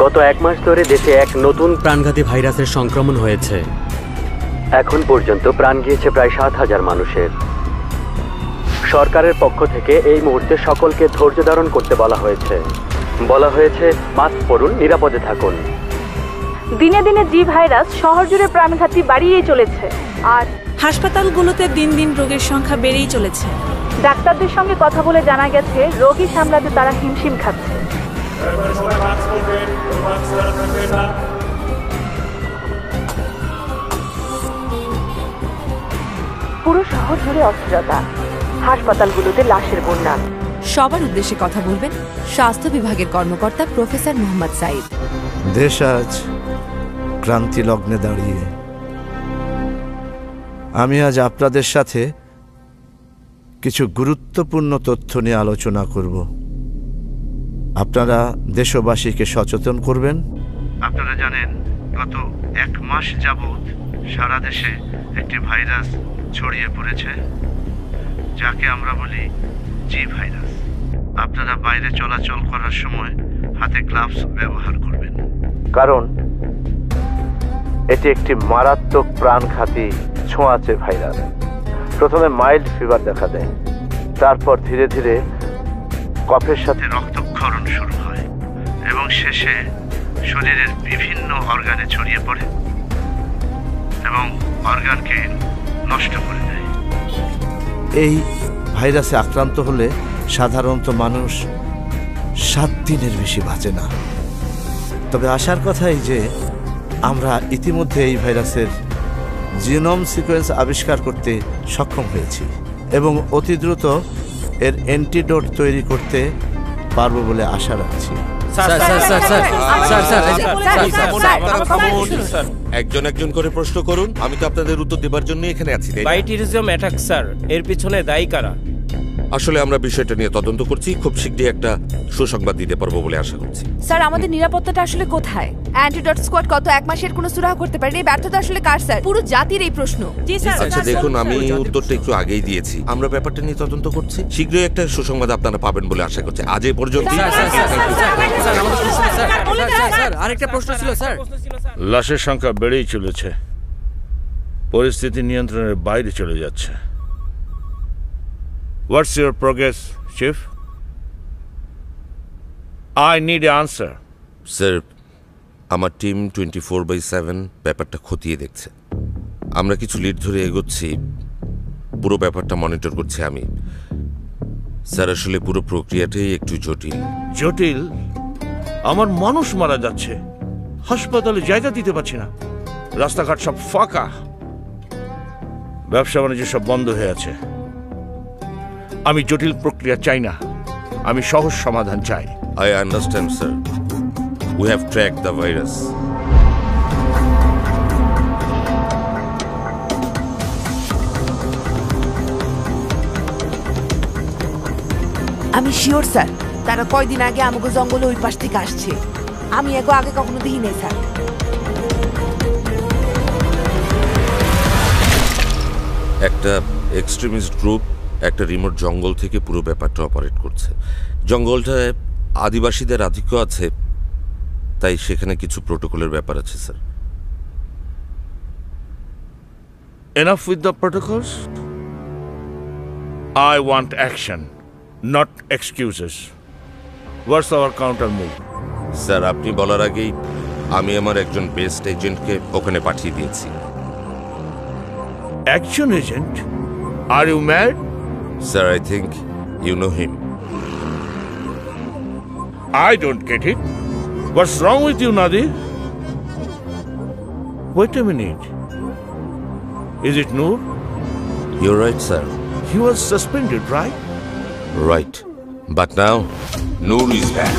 গত 1 মাস ধরে দেশে এক নতুন প্রাণঘাতী ভাইরাসের সংক্রমণ হয়েছে। এখন পর্যন্ত প্রাণ গিয়েছে প্রায় 7,000 মানুষের। সরকারের পক্ষ থেকে এই মুহূর্তে সকলকে ধৈর্য ধারণ করতে বলা হয়েছে। মাস্ক পরুন, নিরাপদে থাকুন। দিনে দিনে জি ভাইরাস শহর জুড়ে প্রাণঘাতী বাড়িয়েই চলেছে, আর হাসপাতালগুলোতে দিন দিন রোগীর সংখ্যা বেড়েই চলেছে। ডাক্তারদের সঙ্গে কথা বলে জানা গেছে রোগী সামলাতে তারা হিমশিম খাচ্ছে। পুরো শহর জুড়ে অস্থিরতা, হাসপাতালগুলোতে লাশের বন্যা। সবার উদ্দেশ্যে কথা বলবেন স্বাস্থ্য বিভাগের কর্মকর্তা প্রফেসর মোহাম্মদ সাইদ। দেশ আজ ক্রান্তি লগ্নে দাঁড়িয়ে। আমি আজ আপনাদের সাথে কিছু গুরুত্বপূর্ণ তথ্য নিয়ে আলোচনা করব। আপনারা দেশবাসীকে সচেতন করবেন। আপনারা জানেন গত 1 মাস যাবৎ সারা দেশে একটি ভাইরাস ছড়িয়ে পড়েছে, যাকে আমরা বলি জি ভাইরাস। আপনারা বাইরে চলাচল করার সময় হাতে গ্লাভস ব্যবহার করবেন, কারণ এটি একটি মারাত্মক প্রাণঘাতী ছোঁয়াচে ভাইরাস। প্রথমে মাইল্ড ফিভার দেখা দেয়, তারপর ধীরে ধীরে কফের সাথে রক্তক্ষরণ শুরু হয় এবং শেষে শরীরের বিভিন্ন অর্গানে ছড়িয়ে পড়ে এবং অর্গানকে নষ্ট করে দেয়। এই ভাইরাসে আক্রান্ত হলে সাধারণত মানুষ 7 দিনের বেশি বাঁচে না। তবে আশার কথা এই যে আমরা ইতিমধ্যে এই ভাইরাসের জিনোম সিকোয়েন্স আবিষ্কার করতে সক্ষম হয়েছি এবং অতি দ্রুত এর অ্যান্টিডোট তৈরি করতে পারবো বলে আশা রাখছি। একজন একজন করে প্রশ্ন করুন, আমি তো আপনাদের উত্তর দেবার জন্য এখানে আছি। ভাইরাসিজম অ্যাটাক স্যার, এর পিছনে দায়ী কারা? আসলে আমরা বিষয়টা নিয়ে তদন্ত করছি, খুব শীঘ্রই একটা সুসংবাদ দিতে পারবো বলে আশা করছি। স্যার, আমাদের নিরাপত্তাটা আসলে কোথায়? অ্যান্টিডট স্কোয়াড গত 1 মাসের কোনো সুরাহা করতে পারেনি। ব্যর্থতা আসলে কার স্যার? পুরো জাতির এই প্রশ্ন। আচ্ছা দেখুন, আমি উত্তরটা একটু আগেই দিয়েছি। আমরা ব্যাপারটা নিয়ে তদন্ত করছি, শীঘ্রই একটা সুসংবাদ আপনারা পাবেন বলে আশা করছি। আজ এ পর্যন্ত। আরেকটা প্রশ্ন ছিল স্যার। লাশের সংখ্যা বেড়েই চলেছে, পরিস্থিতি নিয়ন্ত্রণের বাইরে চলে যাচ্ছে। What's your progress, Chief? I need an answer. Sir, আমার টিম 24/7 ব্যাপারটা খতিয়ে দেখছে। আমরা কিছু লিড ধরে এগোচ্ছি, পুরো ব্যাপারটা মনিটর করছি আমি। স্যার, আসলে পুরো প্রক্রিয়াটাই একটু জটিল। জটিল? আমার মানুষ মারা যাচ্ছে, হাসপাতালে জায়গা দিতে পারছি না, রাস্তাঘাট সব ফাঁকা, ব্যবসা বাণিজ্য সব বন্ধ হয়ে আছে। আমি জটিল প্রক্রিয়া চাই না, আমি সহজ সমাধান চাই। I understand, sir. We have tracked the virus. আমি শিওর স্যার, তারা কয়দিন আগে আমাকে জঙ্গলে ওই পাশ থেকে আসছে। আমি আগে কখনো দেখি নাই স্যার। একটা এক্সট্রিমিস্ট গ্রুপ একটা রিমোট জঙ্গল থেকে পুরো ব্যাপারটা অপারেট করছে। জঙ্গলটায় আদিবাসীদের আধিক্য আছে, তাই সেখানে কিছু প্রোটোকলের ব্যাপার আছে sir. Enough with the protocols. I want action, not excuses. What's our counter move? Sir, আপনি বলার আগেই আমি আমার একজন বেস্ট এজেন্টকে ওখানে পাঠিয়ে দিয়েছি। Action agent? Are you mad? Sir, I think you know him. I don't get it. What's wrong with you, Nadir? Wait a minute. Is it Noor? You're right, sir. He was suspended, right? Right. But now, Noor is back.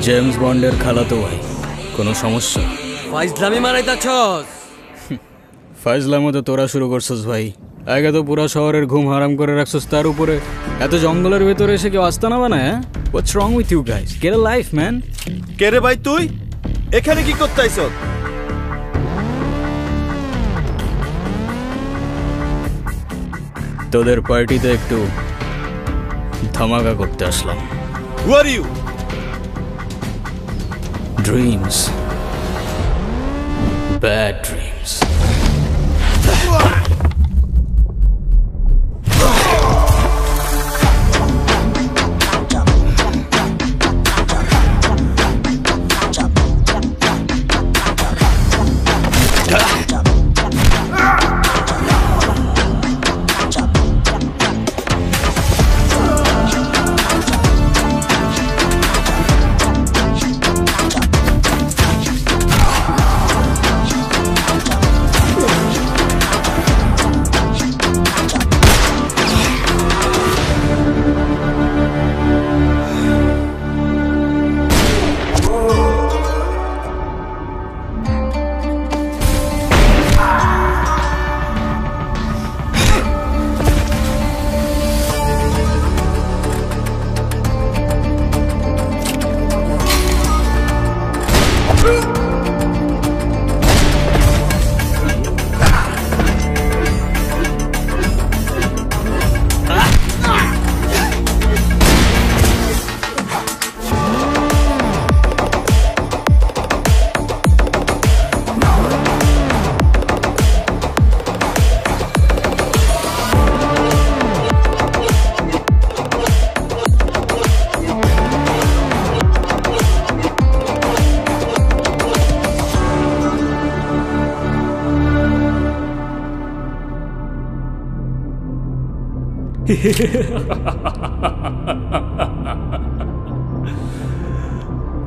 James বন্ডের খালাতো ভাই। কোনো সমস্যা? ফাইজলামি মারাইতাছস? ফাইজলামো তো তোরা শুরু করছস ভাই। আগে তো পুরা শহরের ঘুম হারাম করে রাখছস, তার উপরে এত জঙ্গলের ভেতরে এসে কেউ আস্তানা বানায়? হ্যাঁ, what's wrong with you guys? Get a life man. কে রে ভাই তুই? এখানে কি করতে আইছস? তোদের পার্টিতে একটু ধামাকা করতে আসলাম। Who are you? Dreams, bad dreams.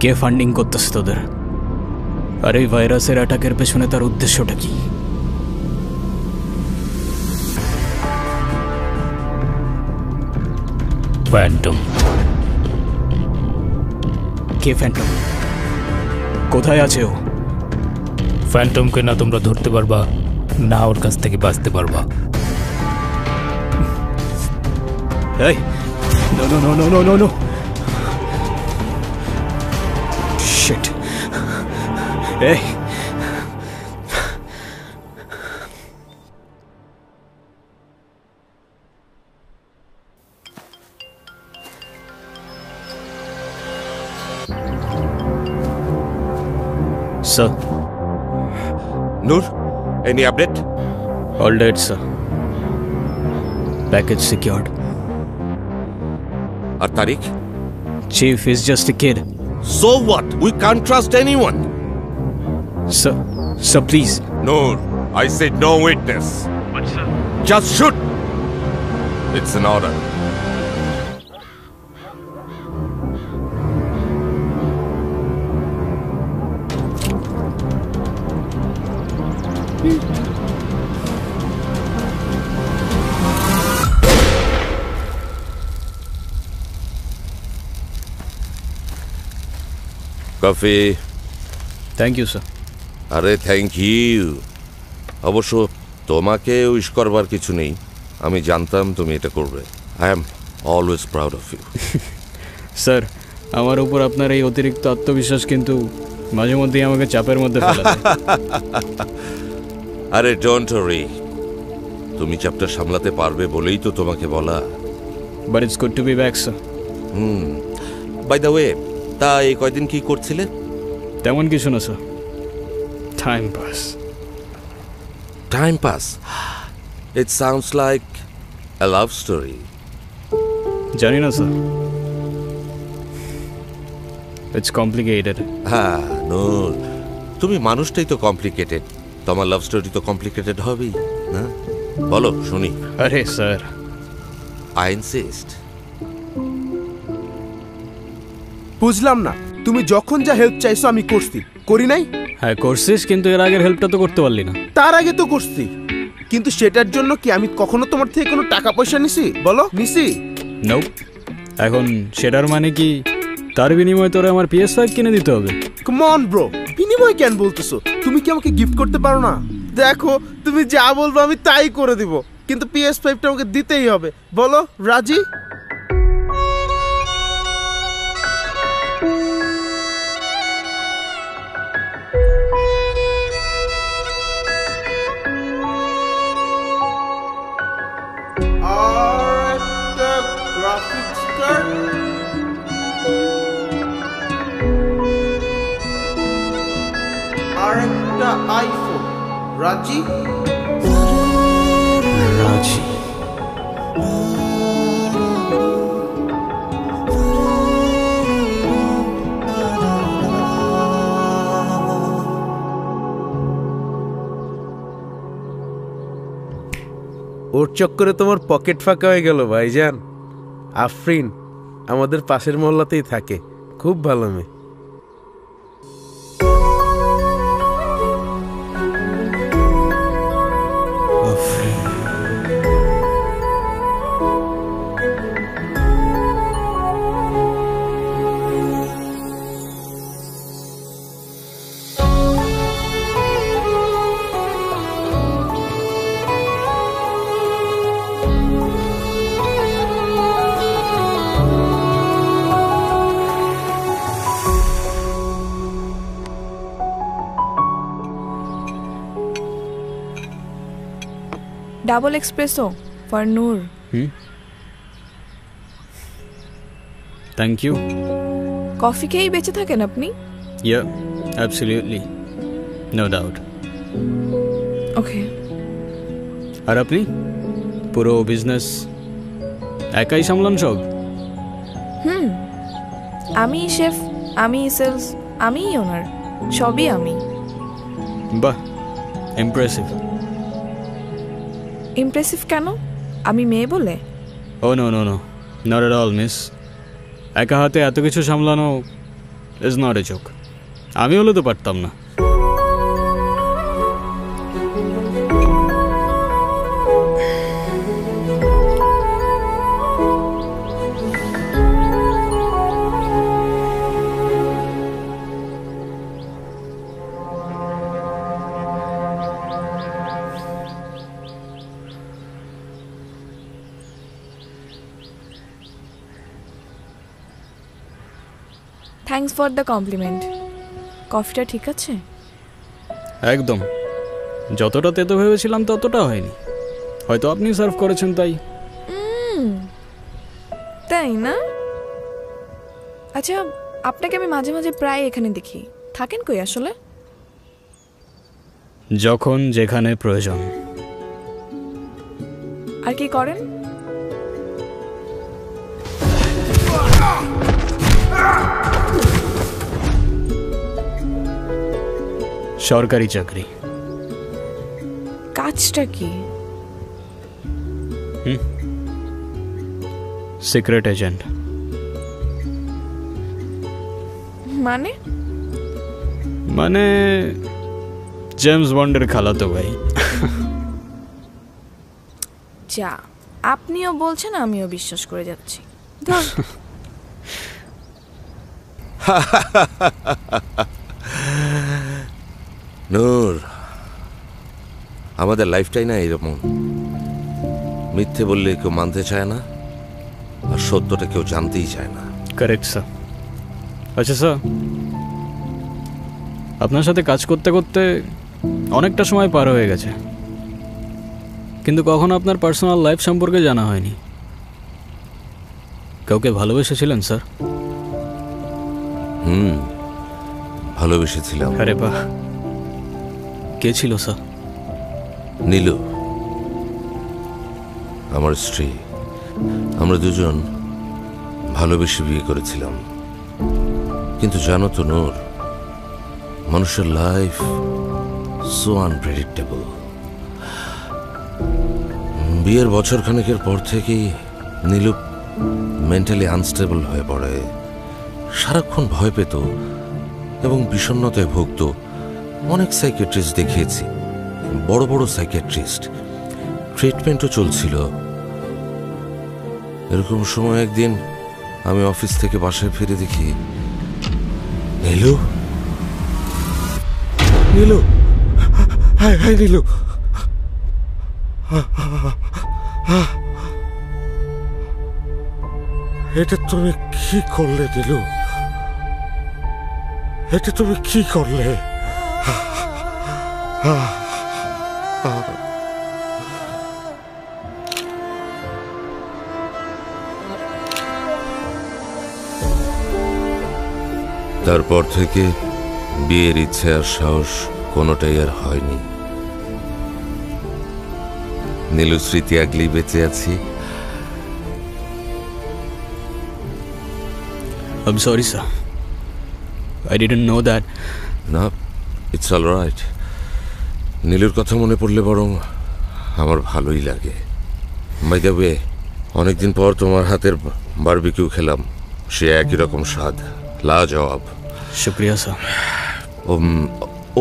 কে ফান্ডিং করতেছে তোদের? আর এই ভাইরাসের অ্যাটাকের পেছনে তার উদ্দেশ্যটা কি? ফ্যান্টম। কে ফ্যান্টম? কোথায় আছে ও? ফ্যান্টমকে না তোমরা ধরতে পারবা, না ওর কাছ থেকে বাঁচতে পারবা। Hey! No, no, no, no, no, no, no! Shit! Hey! Sir. Noor, any update? All dead, sir. Package secured. আর Tariq? Chief is just a kid. So what? We can't trust anyone. Sir, please. Noor, I said no witness. But sir... Just shoot! It's an order. Coffee. Thank you sir. আরে thank you. অবশ্য তোমাকে wish করবার কিছু নেই, আমি জানতাম তুমি এটা করবে। I am always proud of you. Sir, আমার উপর আপনার এই অতিরিক্ত আত্মবিশ্বাস কিন্তু মাঝে মধ্যেই আমাকে চাপের মধ্যে ফেলে দেয়। আরে ডোন্ট ওয়ারি, তুমি চাপটা সামলাতে পারবে বলেই তো তোমাকে বলা। But it's good to be back sir. By the way, তা এই কয়দিন কি করছিলে? তেমন কিছু না স্যার, time pass. Time pass? It sounds like a love story. জানি না স্যার, ইটস কমপ্লিকেটেড। হ্যাঁ নূর, তুমি মানুষটাই তো কমপ্লিকেটেড, তোমার লাভ স্টোরি তো কমপ্লিকেটেড হবেই না? বলো শুনি। আরে স্যার, আই ইনসিস্ট। বুঝলাম না, তুমি যখন যা হেল্প চাইছো আমি করছি, করি নাই? হ্যাঁ করছিস, কিন্তু এর আগের হেল্পটা তো করতে পারলি না। তার আগে তো করছি, কিন্তু সেটার জন্য কি আমি কখনো তোমার থেকে কোনো টাকা পয়সা নিছি? বলো নিছি? নো। এখন সেটার মানে কি তার বিনিময়ে তোরা আমার PS5 কিনে দিতে হবে। কাম অন ব্রো, বিনিময় কেন বলতেছো? তুমি কি আমাকে গিফট করতে পারো না? দেখো তুমি যা বলবো আমি তাই করে দিব, কিন্তু PS5টা আমাকে দিতেই হবে। বলো রাজি? আরেকটা আইফোন। রাজি? রাজি। ওর চক্করে তোমার পকেট ফাঁকা হয়ে গেল ভাইজান। আফরিন আমাদের পাশের মহল্লাতেই থাকে, খুব ভালো মেয়ে। Double espresso for Noor. Thank you. Coffee খেয়েই বেঁচে থাকেন আপনি? Yeah, absolutely, no doubt. Okay. আর আপনি পুরো বিজনেস একাই সামলান সব? আমি শেফ, আমি সেলস, আমি ওনার, সবই আমি। বাহ, ইমপ্রেসিভ। ইমপ্রেসিভ কেন? আমি মেয়ে বলে? Oh no no no, not at all miss. একা হাতে এত কিছু সামলানো ইজ নট এ জোক। আমি হলে তো পারতাম না। Thanks for the compliment. কফিটা ঠিক আছে? একদম, যতটা তেতো ভেবেছিলাম ততটা হয়নি। হয়তো আপনি সার্ভ করেছেন তাই। তাই না? আচ্ছা, আপনাকে আমি মাঝে মাঝে প্রায় এখানে দেখি, থাকেন কই আসলে? যখন যেখানে প্রয়োজন। আর কি করেন? সরকারি চাকরি। কাজটা কি? Secret agent. মানে? মানে জেমস বন্ডের খালাতো ভাই। যা, আপনিও বলছেন আমিও বিশ্বাস করে যাচ্ছি। নূর, আমাদের লাইফটাই না এরকম। মিথ্যে বললে কেউ মানতে চায় না, আর সত্যটা কেউ জানতেই চায় না। Correct sir. আচ্ছা স্যার, আপনার সাথে কাজ করতে করতে অনেকটা সময় পার হয়ে গেছে, কিন্তু কখনো আপনার পার্সোনাল লাইফ সম্পর্কে জানা হয়নি। কাউকে ভালোবেসেছিলেন স্যার? ভালোবেসেছিলাম। আরে বাহ, কে ছিল স্যার? নীলু, আমার স্ত্রী। আমরা দুজন ভালোবেসে বিয়ে করেছিলাম। কিন্তু জানো তো নূর, মানুষের লাইফ সো আনপ্রেডিক্টেবল। বিয়ের বছর খানেকের পর থেকেই নীলু মেন্টালি আনস্টেবল হয়ে পড়ে। সারাক্ষণ ভয় পেত এবং বিষণ্ণতায় ভুগত। অনেক সাইকিয়াট্রিস্ট দেখিয়েছি, বড় বড় সাইকিয়াট্রিস্ট, ট্রিটমেন্টও চলছিল। এরকম সময় একদিন আমি অফিস থেকে বাসায় ফিরে দেখি নীলু, নীলু, হাই হাই নীলু, এটা তুমি কি করলে নীলু? এটা তুমি কি করলে? তারপর থেকে বিয়ের ইচ্ছে আর সাহস কোনোটাই আর হয়নি। নীলু স্মৃতি আগলেই বেঁচে আছি। I'm sorry, sir. I didn't know that. না, ইটস অল রাইট। নীলুর কথা মনে পড়লে বরং আমার ভালোই লাগে। বাই দ্য ওয়ে, অনেকদিন পর তোমার হাতের বারবিকিউ খেলাম, সে একই রকম স্বাদ, লাজবাব। শুক্রিয়া স্যার।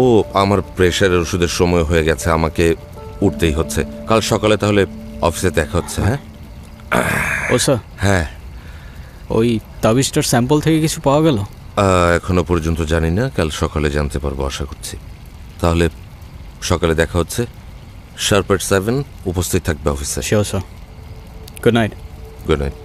ও আমার প্রেশারের ওষুধের সময় হয়ে গেছে, আমাকে উঠতেই হচ্ছে। কাল সকালে তাহলে অফিসে দেখা হচ্ছে। হ্যাঁ ও স্যার। হ্যাঁ, ওই তাবিজটার স্যাম্পল থেকে কিছু পাওয়া গেল? এখনো পর্যন্ত জানি না, কাল সকালে জানতে পারবো আশা করছি। তাহলে সকালে দেখা হচ্ছে, শার্প এট 7 উপস্থিত থাকবে অফিসে। Sure sir. Good night. Good night.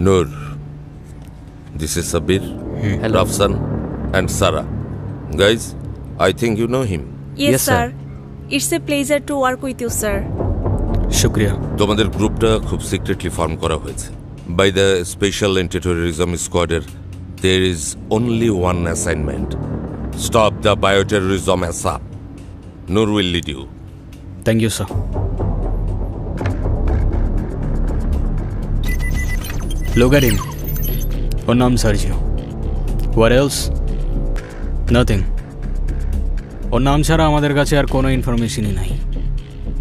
Noor, this is Sabir, Rafsan and Sarah. Guys, I think you know him. Yes, sir. It's a pleasure to work with you, sir. শুক্রিয়া। তোমাদের গ্রুপটা খুব সিক্রেটলি ফর্ম করা হয়েছে। By the special anti terrorism স্কোয়াডের there is only one assignment. Stop the bioterrorism ASAP. Noor will lead you. Thank you, sir. Look at him. ওর নাম Sergio. What else? Nothing. ওর নাম ছাড়া আমাদের কাছে আর কোনো ইনফরমেশনই নাই।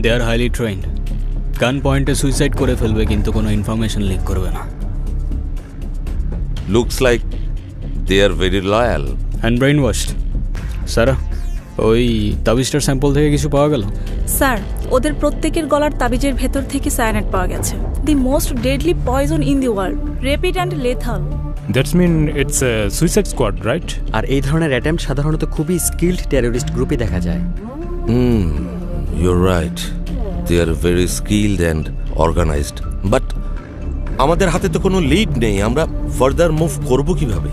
They are highly trained. গান পয়েন্টে সুইসাইড করে ফেলবে, কিন্তু কোনো ইনফরমেশন লিক করবে না। Looks like they are very loyal. And brainwashed. সারা, ওই তাবিজটার স্যাম্পল থেকে কিছু পাওয়া গেল? স্যার, ওদের প্রত্যেকের গলার তাবিজের ভেতর থেকে সায়ানাইড পাওয়া গেছে। The most deadly poison in the world, rapid and lethal. That's mean it's a suicide squad, right? আর এই ধরনের অ্যাটেম্প সাধারণত খুবই স্কিলড টেররিস্ট গ্রুপে দেখা যায়। You're right. They are very skilled and organized. But আমাদের হাতে তো কোনো লিড নেই, আমরা ফার্দার মুভ করব কিভাবে?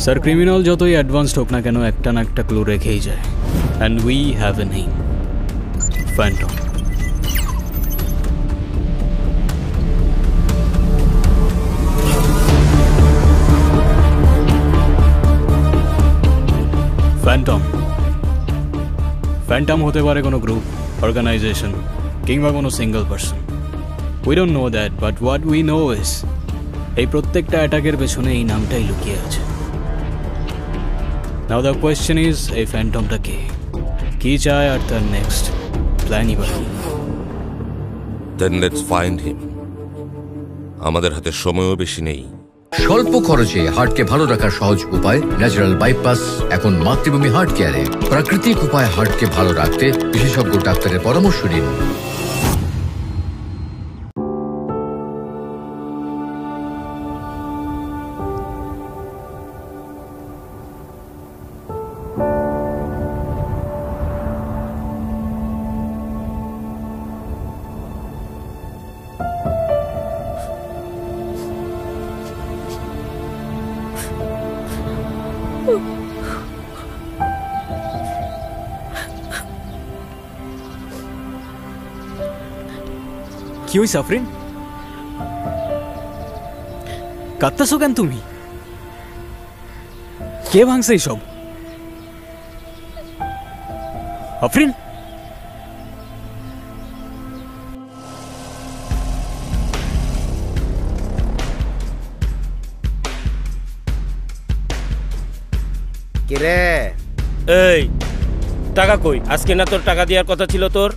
স্যার, ক্রিমিনাল যতই অ্যাডভান্সড হোক না কেন, একটা না একটা ক্লু রেখেই যায়। And we have a name, Phantom. Phantom Phantom হতে পারে কোনো গ্রুপ, অর্গানাইজেশন কিংবা কোনো single person. We don't know that, but what we know is এই প্রত্যেকটা অ্যাটাকের পেছনে এই নামটাই লুকিয়ে আছে। নাও দ্য কোয়েশ্চেন ইজ, এই ফ্যান্টমটা কে, কি চায়, আর তার নেক্সট প্ল্যানই বা? Then let's find him. আমাদের হাতে সময়ও বেশি নেই। স্বল্প খরচে হার্টকে ভালো রাখার সহজ উপায়, ন্যাচারাল বাইপাস এখন মাতৃভূমি হার্ট কেয়ারে। প্রাকৃতিক উপায়ে হার্টকে ভালো রাখতে বিশেষজ্ঞ ডাক্তারের পরামর্শ নিন। কি হইছে আফরিন? কাঁদতেছো কেন তুমি? কে ভাঙছে এইসব? আফরিন, কিরে? এই টাকা কই? আজকে না তোর টাকা দেওয়ার কথা ছিল তোর?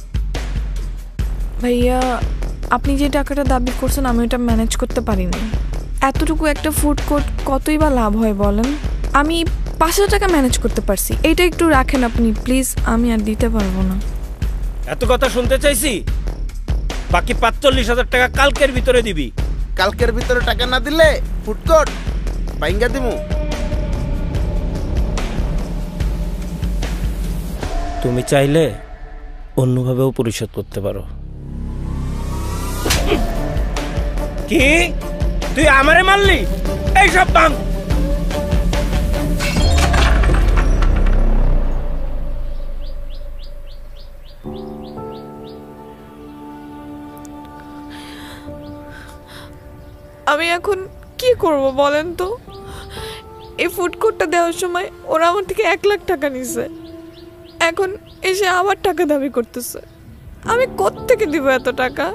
ভাইয়া, আপনি যে টাকাটা দাবি করছেন আমি ওটা ম্যানেজ করতে পারিনি। এতটুকু একটা ফুড কোর্ট কতই বা লাভ হয় বলেন? আমি 5,000 টাকা ম্যানেজ করতে পারছি, এইটা একটু রাখেন আপনি প্লিজ, আমি আর দিতে পারবো না। এত কথা শুনতে চাইছি? বাকি 45,000 টাকা কালকের ভিতরে দিবি। কালকের ভিতরে টাকা না দিলে ফুড কোর্ট বাইঙ্গা দিমু। তুমি চাইলে অন্যভাবেও পরিশোধ করতে পারো। কি তুই আমারে মারলি? এই সব ভাঙ। আমি এখন কি করব বলেন তো? এই ফুড কোর্টটা দেওয়ার সময় ওরা আমার থেকে 1 লাখ টাকা নিছে, এখন এসে আবার টাকা দাবি করতেছে। আমি কোত্থেকে দিব এত টাকা?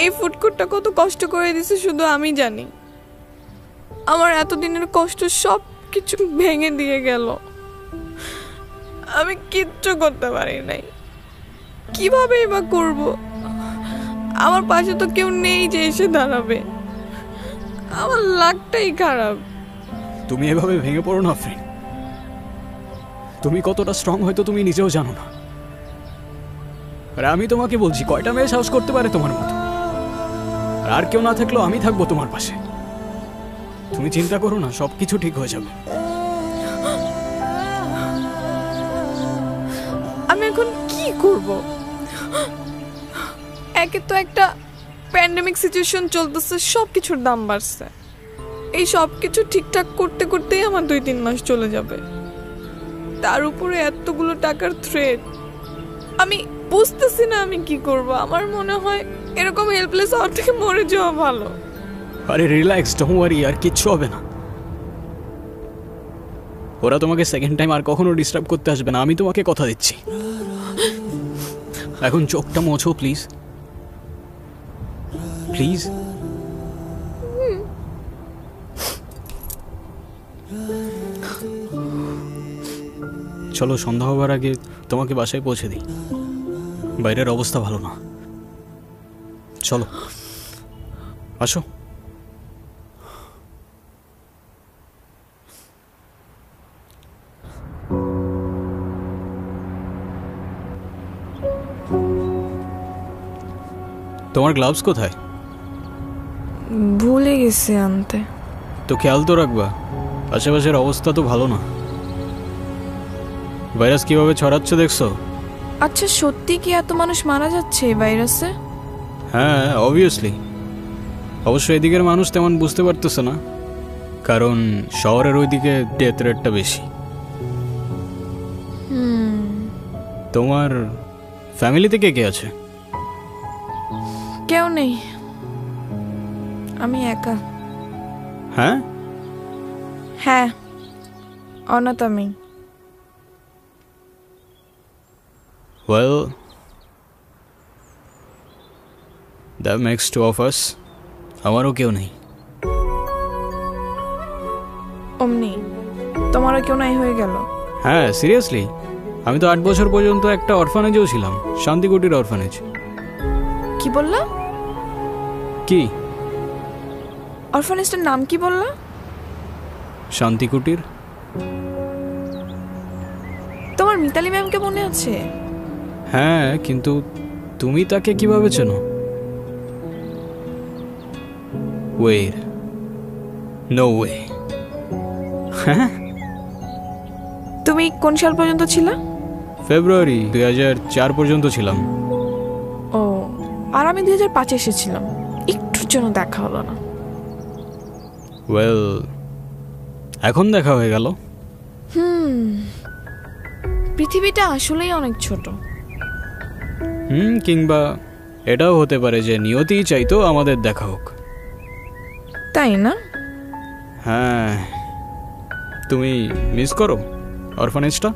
এই ফুড কোর্টটা কত কষ্ট করে দিছে শুধু আমি জানি। আমার এতদিনের কষ্ট সব কিছু ভেঙে দিয়ে গেল। আমি কিচ্ছু করতে পারি নাই, কিভাবেই বা করব? আমার পাশে তো কেউ নেই যে এসে দাঁড়াবে। আমার লাগটাই খারাপ। তুমি এভাবে ভেঙে পড়ো না ফ্রেন্ড। তুমি কতটা স্ট্রং হয়তো তুমি নিজেও জানো না। আর আমি তোমাকে বলছি, কয়টা মেয়ে সাহস করতে পারে তোমার মতো? আর কেউ না থাকলেও আমি থাকবো তোমার পাশে। তুমি চিন্তা করো না, সবকিছু ঠিক হয়ে যাবে। আমি এখন কি করব? একে তো একটা প্যান্ডেমিক সিচুয়েশন চলতেছে, সবকিছুর দাম বাড়ছে। এই সবকিছু ঠিকঠাক করতে করতেই আমার 2-3 মাস চলে যাবে। তার উপরে এতগুলো টাকার থ্রেট। আমি বুঝতেছি না আমি কি করব। আমার মনে হয় এরকম হেল্পলেস হওয়ার থেকে মরে যাওয়া ভালো। আরে রিল্যাক্স, ডোন্ট ওয়ারি, আর কিচ্ছু হবে না। ওরা তোমাকে সেকেন্ড টাইম আর কখনো ডিস্টার্ব করতে আসবে না, আমি তোমাকে কথা দিচ্ছি। এখন চোখটা মোছো প্লিজ, প্লিজ। চলো, সন্ধ্যা হবার আগে তোমাকে বাসায় পৌঁছে দিই। বাইরের অবস্থা ভালো না। চলো আসো। তোমার গ্লাভস কোথায়? ভুলে গেছি আনতে। তো খেয়াল তো রাখবা, আশেপাশের অবস্থা তো ভালো না। ভাইরাস কিভাবে ছড়াচ্ছে দেখছো? আচ্ছা, সত্যি কি এত মানুষ মারা যাচ্ছে এই ভাইরাসে? হ্যাঁ, অবভিয়াসলি। অবশ্য এদিকের মানুষ তেমন বুঝতে পারতেছে না, কারণ শহরের ওইদিকে ডেথ রেটটা বেশি। তোমার ফ্যামিলিতে কে কে আছে? কেউ নেই, আমি একা। হ্যাঁ হ্যাঁ, অনাথ আমি। Well, that makes 2 of us. আমারও কেউ নেই। অমনি তোমারও কেউ নাই হয়ে গেল? হ্যাঁ, সিরিয়াসলি। আমি তো 8 বছর পর্যন্ত একটা অরফানেজেও ছিলাম, শান্তিকুটির অরফানেজ। কি বললা? কি? অরফানেজটার নাম কি বললা? শান্তিকুটির। তোমার মিতালি ম্যামকে মনে আছে? হ্যাঁ, কিন্তু তুমি তাকে কিভাবে চেনো? Wait, no way. হ্যাঁ, তুমি কোন সাল পর্যন্ত ছিলা? ফেব্রুয়ারি 2004 পর্যন্ত ছিলাম। ও, আর আমি 2005 এসেছিলাম। একটুর জন্য দেখা হলো না। ওয়েল, এখন দেখা হয়ে গেল। পৃথিবীটা আসলেই অনেক ছোট। কিংবা এটাও হতে পারে যে নিয়তিই চাইতো আমাদের দেখা হোক, তাই না? হ্যাঁ। তুমি মিস করো অরফানেজটা?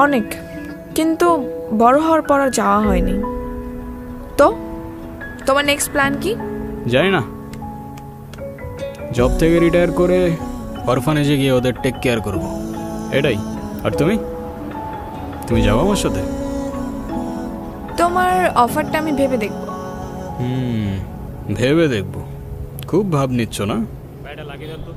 অনেক, কিন্তু বড় হওয়ার পর আর যাওয়া হয়নি। তো তোমার নেক্সট প্ল্যান কি? জানি না। জব থেকে রিটায়ার করে অরফানেজে গিয়ে ওদের টেক কেয়ার করবো, এটাই। আর তুমি? তুমি যাবো আমার সাথে? তোমার অফারটা আমি ভেবে দেখব। ভেবে দেখব। খুব ভাব নিচ্ছ না? ব্যাটা লাগিয়ে দেন তো।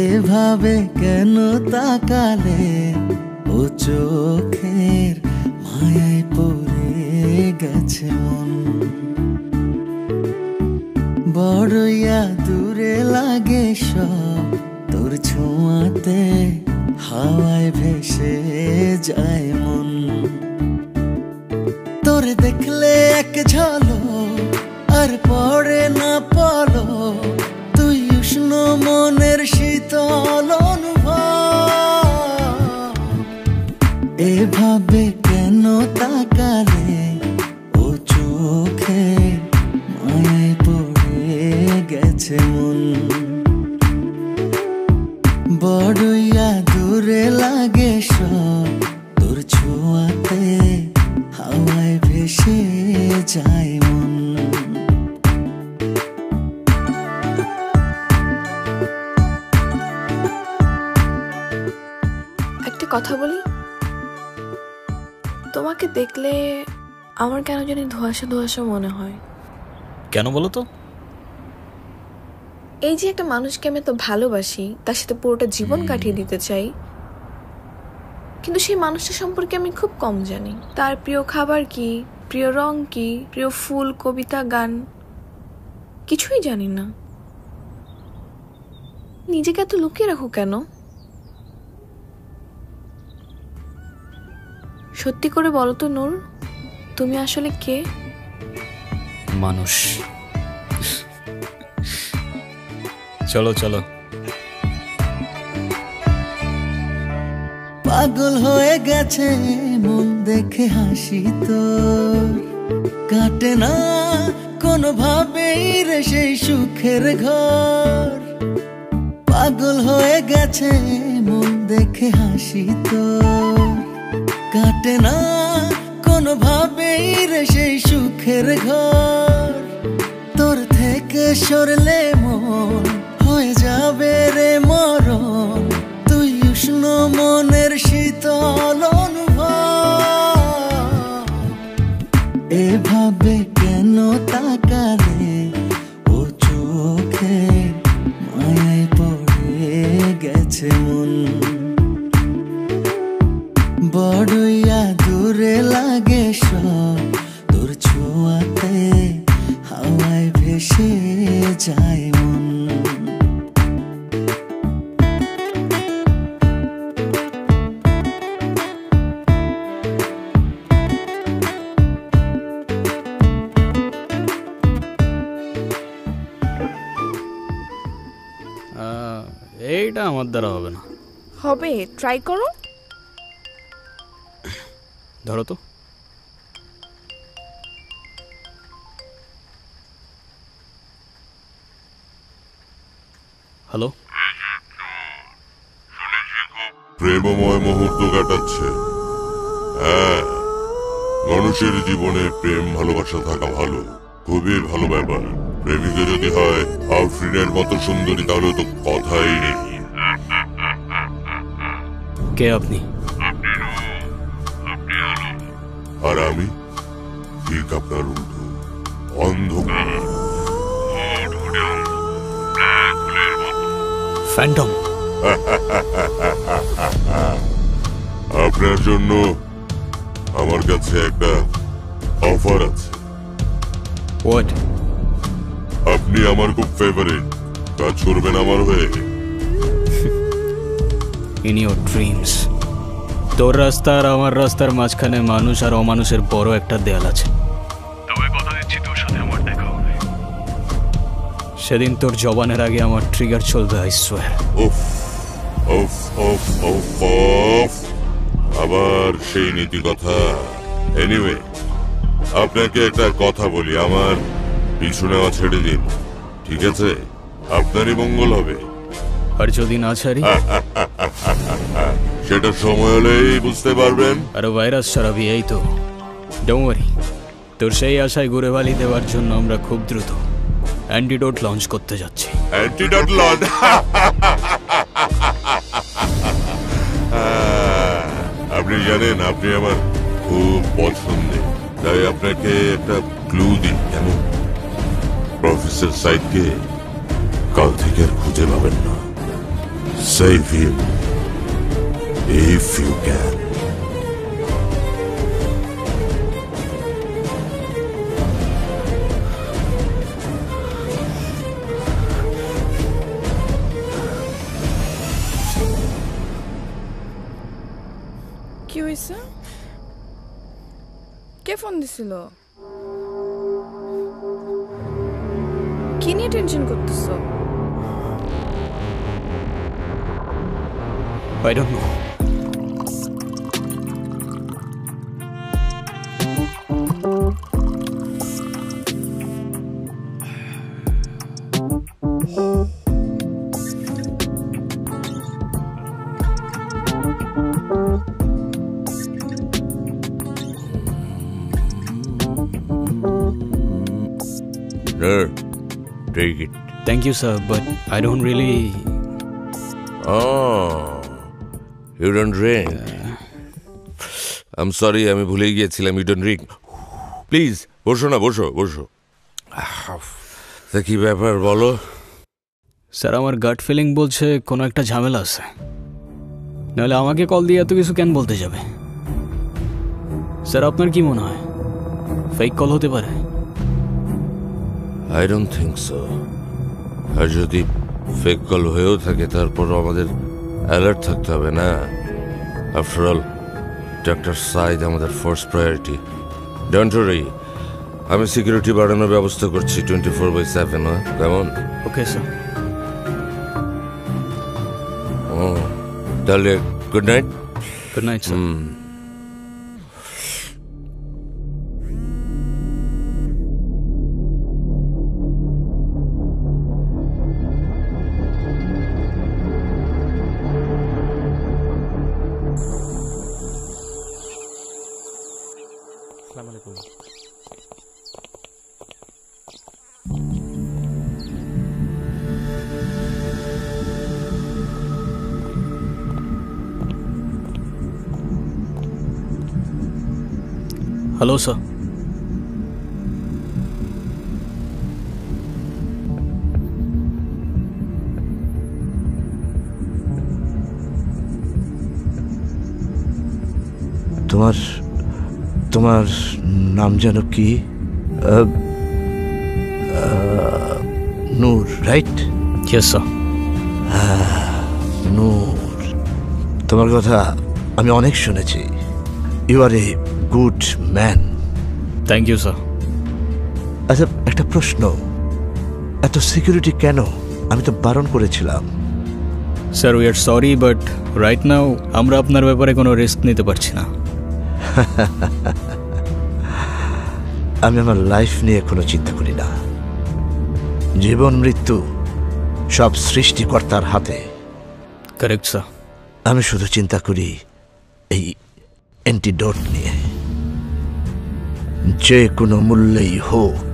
এভাবে কেন তাকালে ও চোখের মায়ায় পড়ে গেছে মন বড়ইয়া দূরে লাগে সব তোর ছোঁয়াতে হাওয়ায় ভেসে যায় মন তোর দেখলে এক ঝলক আর পড়ে না পলো তুই উষ্ণ মনের শীতল অনুভব এভাবে কেন তাকালে ও চোখে মায়ায় পড়ে গেছে মন বড়ইয়া দূরে লাগে সব তোর ছোঁয়াতে হাওয়ায় ভেসে যায় মন একটা কথা বলি তোমাকে দেখলে আমার কেন জানি ধোঁয়াশা ধোঁয়াশা মনে হয় কেন বলো তো এই যে একটা মানুষকে আমি তো ভালোবাসি তার সাথে পুরোটা জীবন কাটিয়ে দিতে চাই কিন্তু সেই মানুষটা সম্পর্কে আমি খুব কম জানি তার প্রিয় খাবার কি প্রিয় রং কি প্রিয় ফুল কবিতা গান কিছুই জানি না নিজেকে এত লুকিয়ে রাখো কেন সত্যি করে বলো তো নূর তুমি আসলে কে মানুষ চলো চলো পাগল হয়ে গেছে মন দেখে হাসি তোর কাটে না কোনোভাবেই রে সেই সুখের ঘর পাগল হয়ে গেছে মন দেখে হাসি তোর কাটে না কোনোভাবেই রে সেই সুখের ঘর তোর থেকে সরলে মন হয়ে যাবে রে মরণ তুই উষ্ণ মনের শীতল অনুভব এভাবে কেন তাকালে ও চোখে মায়ায় পড়ে গেছে মন বড়ইয়া দূরে লাগে সব তোর ছোঁয়াতে হাওয়ায় ভেসে যায় মন আমার দ্বারা হবে না। হবে, ট্রাই করো। ধরো তো। হ্যালো, প্রেমময় মুহূর্ত কাটাচ্ছে। হ্যাঁ, মানুষের জীবনে প্রেম ভালোবাসা থাকা ভালো, খুবই ভালো ব্যাপার। প্রেমিকা যদি হয় আফরিনের মতো সুন্দরী তাহলে তো কথাই নেই। কে আপনি? আর আমি ঠিক আপনার উল্টো, অন্ধকার, ফ্যান্টম। আপনার জন্য আমার কাছে একটা অফার আছে। হোয়াট? আপনি আমার খুব ফেভারিট, কাজ করবেন আমার হয়ে। In your dreams. তোর রাস্তা আর আমার রাস্তার মাঝখানে মানুষ আর অমানুষের বড় একটা দেয়াল আছে। তবে কথা দিচ্ছি তোর সাথে আমার দেখা হবে। সেদিন তোর জবানের আগে আমার ট্রিগার চলবে, আই সোয়ার। উফ উফ উফ উফ উফ, আবার সেই নীতি কথা। এনিওয়ে, আপনাকে একটা কথা বলি, আমার পিছু নেওয়া ছেড়ে দিন, ঠিক আছে? আপনারই মঙ্গল হবে। আর যদি না ছাড়ি? সেটা সময় হলেই বুঝতে পারবেন। আরে ভাইরাস সারাবি, এই তো। ডোন্ট ওয়ারি, তোর সেই আশায় ঘুরে বালি দেওয়ার জন্য আমরা খুব দ্রুত অ্যান্টিডোট লঞ্চ করতে যাচ্ছি। Antidote launch? আপনি জানেন আপনি আমার খুব পছন্দের, তাই আপনাকে একটা ক্লু দিই, কেমন? প্রফেসর সাইদকে কাল থেকে আর খুঁজে পাবেন না। Save him if you can. কি হয়েছে? কে ফোন দিছিল? কি নিয়ে টেনশন করতেছ? I don't know. Sir, take it. Thank you, sir, but I don't really... Oh, you don't drink. I'm sorry, আমি ভুলে গিয়েছিলাম, you don't drink. Please, বসো না, বসো বসো। তা কি ব্যাপার বলো? স্যার, আমার গাট ফিলিং বলছে কোনো একটা ঝামেলা আছে, নাহলে আমাকে কল দিয়ে এত কিছু কেন বলতে যাবে? স্যার, আপনার কি মনে হয় ফেক কল হতে পারে? I don't think so. আর যদি ফেক কল হয়েও থাকে তারপর আমাদের অ্যালার্ট থাকতে হবে না? আফটার অল ডক্টর সাইদ আমাদের ফার্স্ট প্রায়োরিটি। ডোন্ট ওয়ারি, আমি সিকিউরিটি বাড়ানোর ব্যবস্থা করছি 24/7। কেমন? ওকে স্যার। ও তাহলে good night. Good night sir. Hello sir. তোমার তোমার নাম যেন কি? Noor, right? Yes sir. Noor, তোমার কথা আমি অনেক শুনেছি। You are a good man. Thank you sir. আচ্ছা, একটা প্রশ্ন, এত সিকিউরিটি কেন? আমি তো বারণ করেছিলাম। Sir we are sorry but right now আমরা আপনার ব্যাপারে কোনো রিস্ক নিতে পারছি না। আমি আমার লাইফ নিয়ে কোনো চিন্তা করি না। জীবন মৃত্যু সব সৃষ্টিকর্তার হাতে। Correct sir. আমি শুধু চিন্তা করি এই অ্যান্টিডোট নিয়ে। যে কোনো মূল্যেই হোক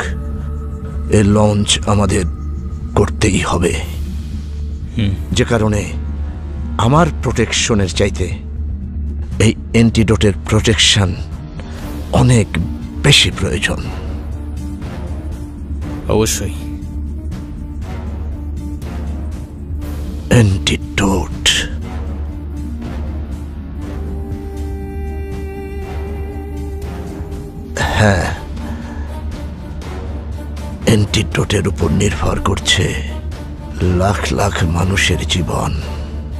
এই লঞ্চ আমাদের করতেই হবে, যে কারণে আমার প্রোটেকশনের চাইতে এই অ্যান্টিডোটের প্রোটেকশন অনেক বেশি প্রয়োজন। অবশ্যই। অ্যান্টিডোট হ্যাঁ, অ্যান্টিডোটের উপর নির্ভর করছে লাখ লাখ মানুষের জীবন।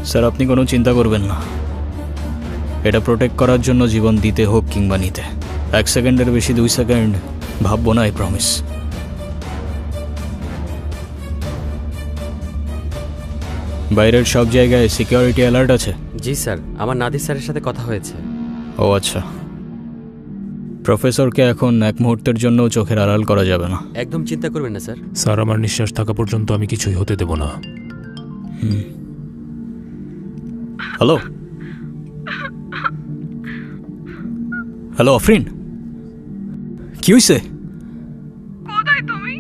স্যার আপনি কোনো চিন্তা করবেন না, এটা প্রোটেক্ট করার জন্য জীবন দিতে হোক কিংবা নিতে 1 সেকেন্ডের বেশি 2 সেকেন্ড ভাববো না, আই প্রমিস। বাইরের সব জায়গায় সিকিউরিটি অ্যালার্ট আছে? জি স্যার, আমার নাদির স্যারের সাথে কথা হয়েছে। ও আচ্ছা। প্রফেসরকে এখন এক মুহূর্তের জন্য চোখের আড়াল করা যাবে না। একদম চিন্তা করবেন না স্যার। স্যার আমার নিঃশ্বাস থাকা পর্যন্ত আমি কিছুই হতে দেব না। হ্যালো হ্যালো আফরিন, কি হয়েছে? কোথায় তুমি?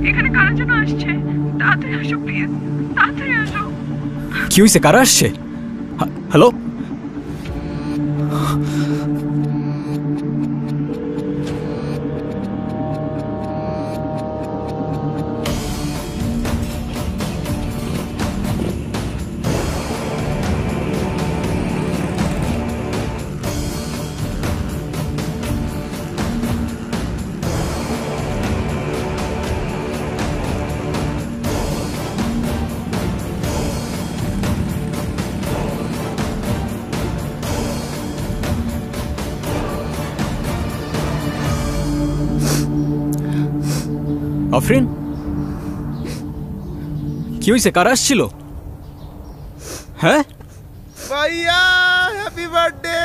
এখানে কারা যেন আসছে, তাড়াতাড়ি আসো প্লিজ, তাড়াতাড়ি আসো। কি হয়েছে? কারা আসছে? হ্যালো আফরিন, কি হয়েছে? কারা আসছিল? হ্যাঁ ভাইয়া happy birthday.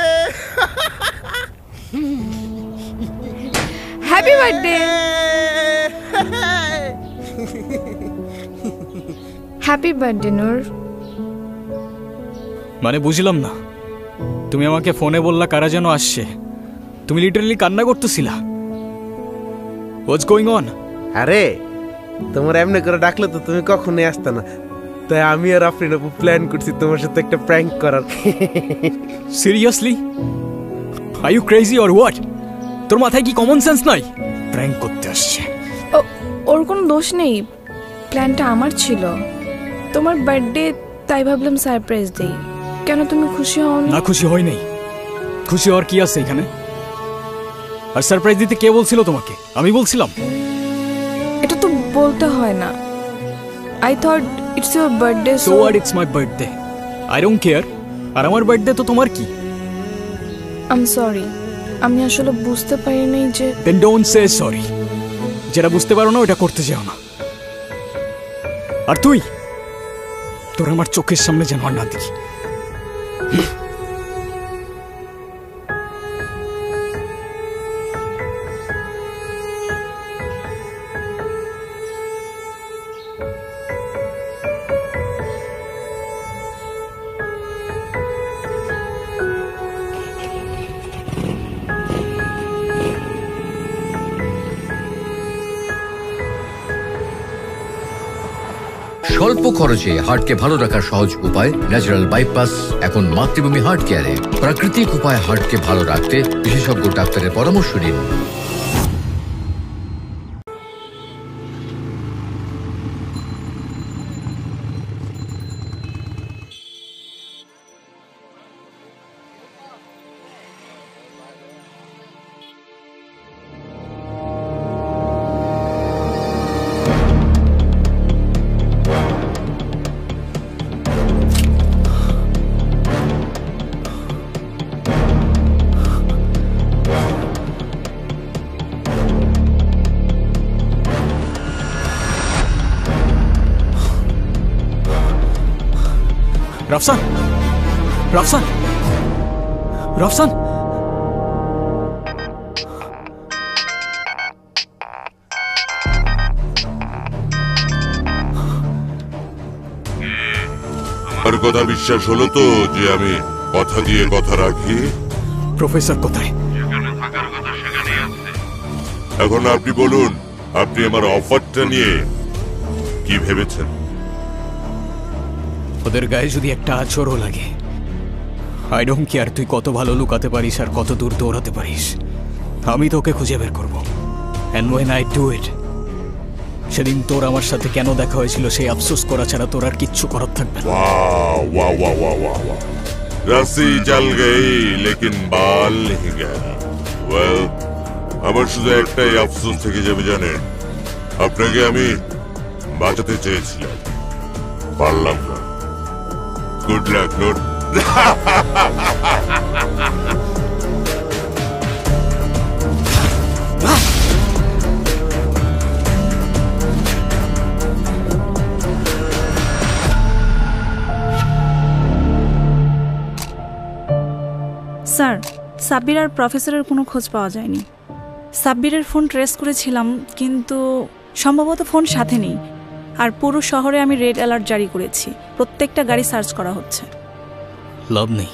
Happy birthday. Happy birthday Noor. মানে বুঝলাম না, তুমি আমাকে ফোনে বললা কারা যেন আসছে, তুমি লিটারালি কান্না করতেছিলা। হোয়াটস গোয়িং অন? আরে তোমার এমনি করে ডাকলে তো তুমি কখনোই আসতে না, তাই আমি আর আফরিন আপু প্ল্যান করছি তোমার সাথে একটা প্র্যাঙ্ক করার। Seriously? Are you crazy or what? তোর মাথায় কি কমন সেন্স নাই? প্র্যাঙ্ক করতে আসছে। ওর কোনো দোষ নেই, প্ল্যানটা আমার ছিল। তোমার বার্থডে, তাই ভাবলাম সারপ্রাইজ দেই। কেন তুমি খুশি হও না? খুশি হই নাই। খুশি হওয়ার কি আছে এখানে? আর সারপ্রাইজ দিতে কে বলছিল তোমাকে? আমি বলছিলাম? এটা তো বলতে হয় না। I thought it's your birthday. So what? It's my birthday, I don't care. আর আমার বার্থডে তো তোমার কি? আই এম সরি, আমি আসলে বুঝতে পারিনি যে। Then don't say sorry. যেটা বুঝতে পারো না ওটা করতে যাও না। আর তুই, তোর আমার চোখের সামনে যেন আর না দেখি। স্বল্প খরচে হার্টকে ভালো রাখার সহজ উপায় ন্যাচারাল বাইপাস এখন মাতৃভূমি হার্ট কেয়ারে। প্রাকৃতিক উপায়ে হার্টকে ভালো রাখতে বিশেষজ্ঞ ডাক্তারের পরামর্শ নিন। রাফসান, রাফসান, রাফসান। আমার কথা বিশ্বাস হলো তো যে আমি কথা দিয়ে কথা রাখি? প্রফেসর কোথায়? এখন আপনি বলুন, আপনি আমার অফারটা নিয়ে কি ভেবেছেন? ওদের গায়ে যদি একটা আঁচড়ও লাগে, আই ডোন্ট কেয়ার তুই কত ভালো লুকাতে পারিস আর কত দূর দৌড়াতে পারিস, আমি তোকে খুঁজে বের করবো। And when I do it, সেদিন তোর আমার সাথে কেন দেখা হয়েছিল সেই আফসোস করা ছাড়া তোর আর কিচ্ছু করার থাকবে না। वाह वाह वाह वाह वाह, रस्सी जल गई लेकिन बाल नहीं गया। ওয়েল, আমার শুধু একটাই আফসোস থেকে যাবে জানেন, আপনাকে আমি বাঁচাতে চেয়েছিলাম, পারলাম না। Good luck note. Sir, Sabbir আর প্রফেসরের কোনো খোঁজ পাওয়া যায়নি। সাব্বিরের ফোন ট্রেস করেছিলাম, কিন্তু সম্ভবত ফোন সাথে নেই। আর পুরো শহরে আমি রেড অ্যালার্ট জারি করেছি, প্রত্যেকটা গাড়ি সার্চ করা হচ্ছে। লাভ নেই,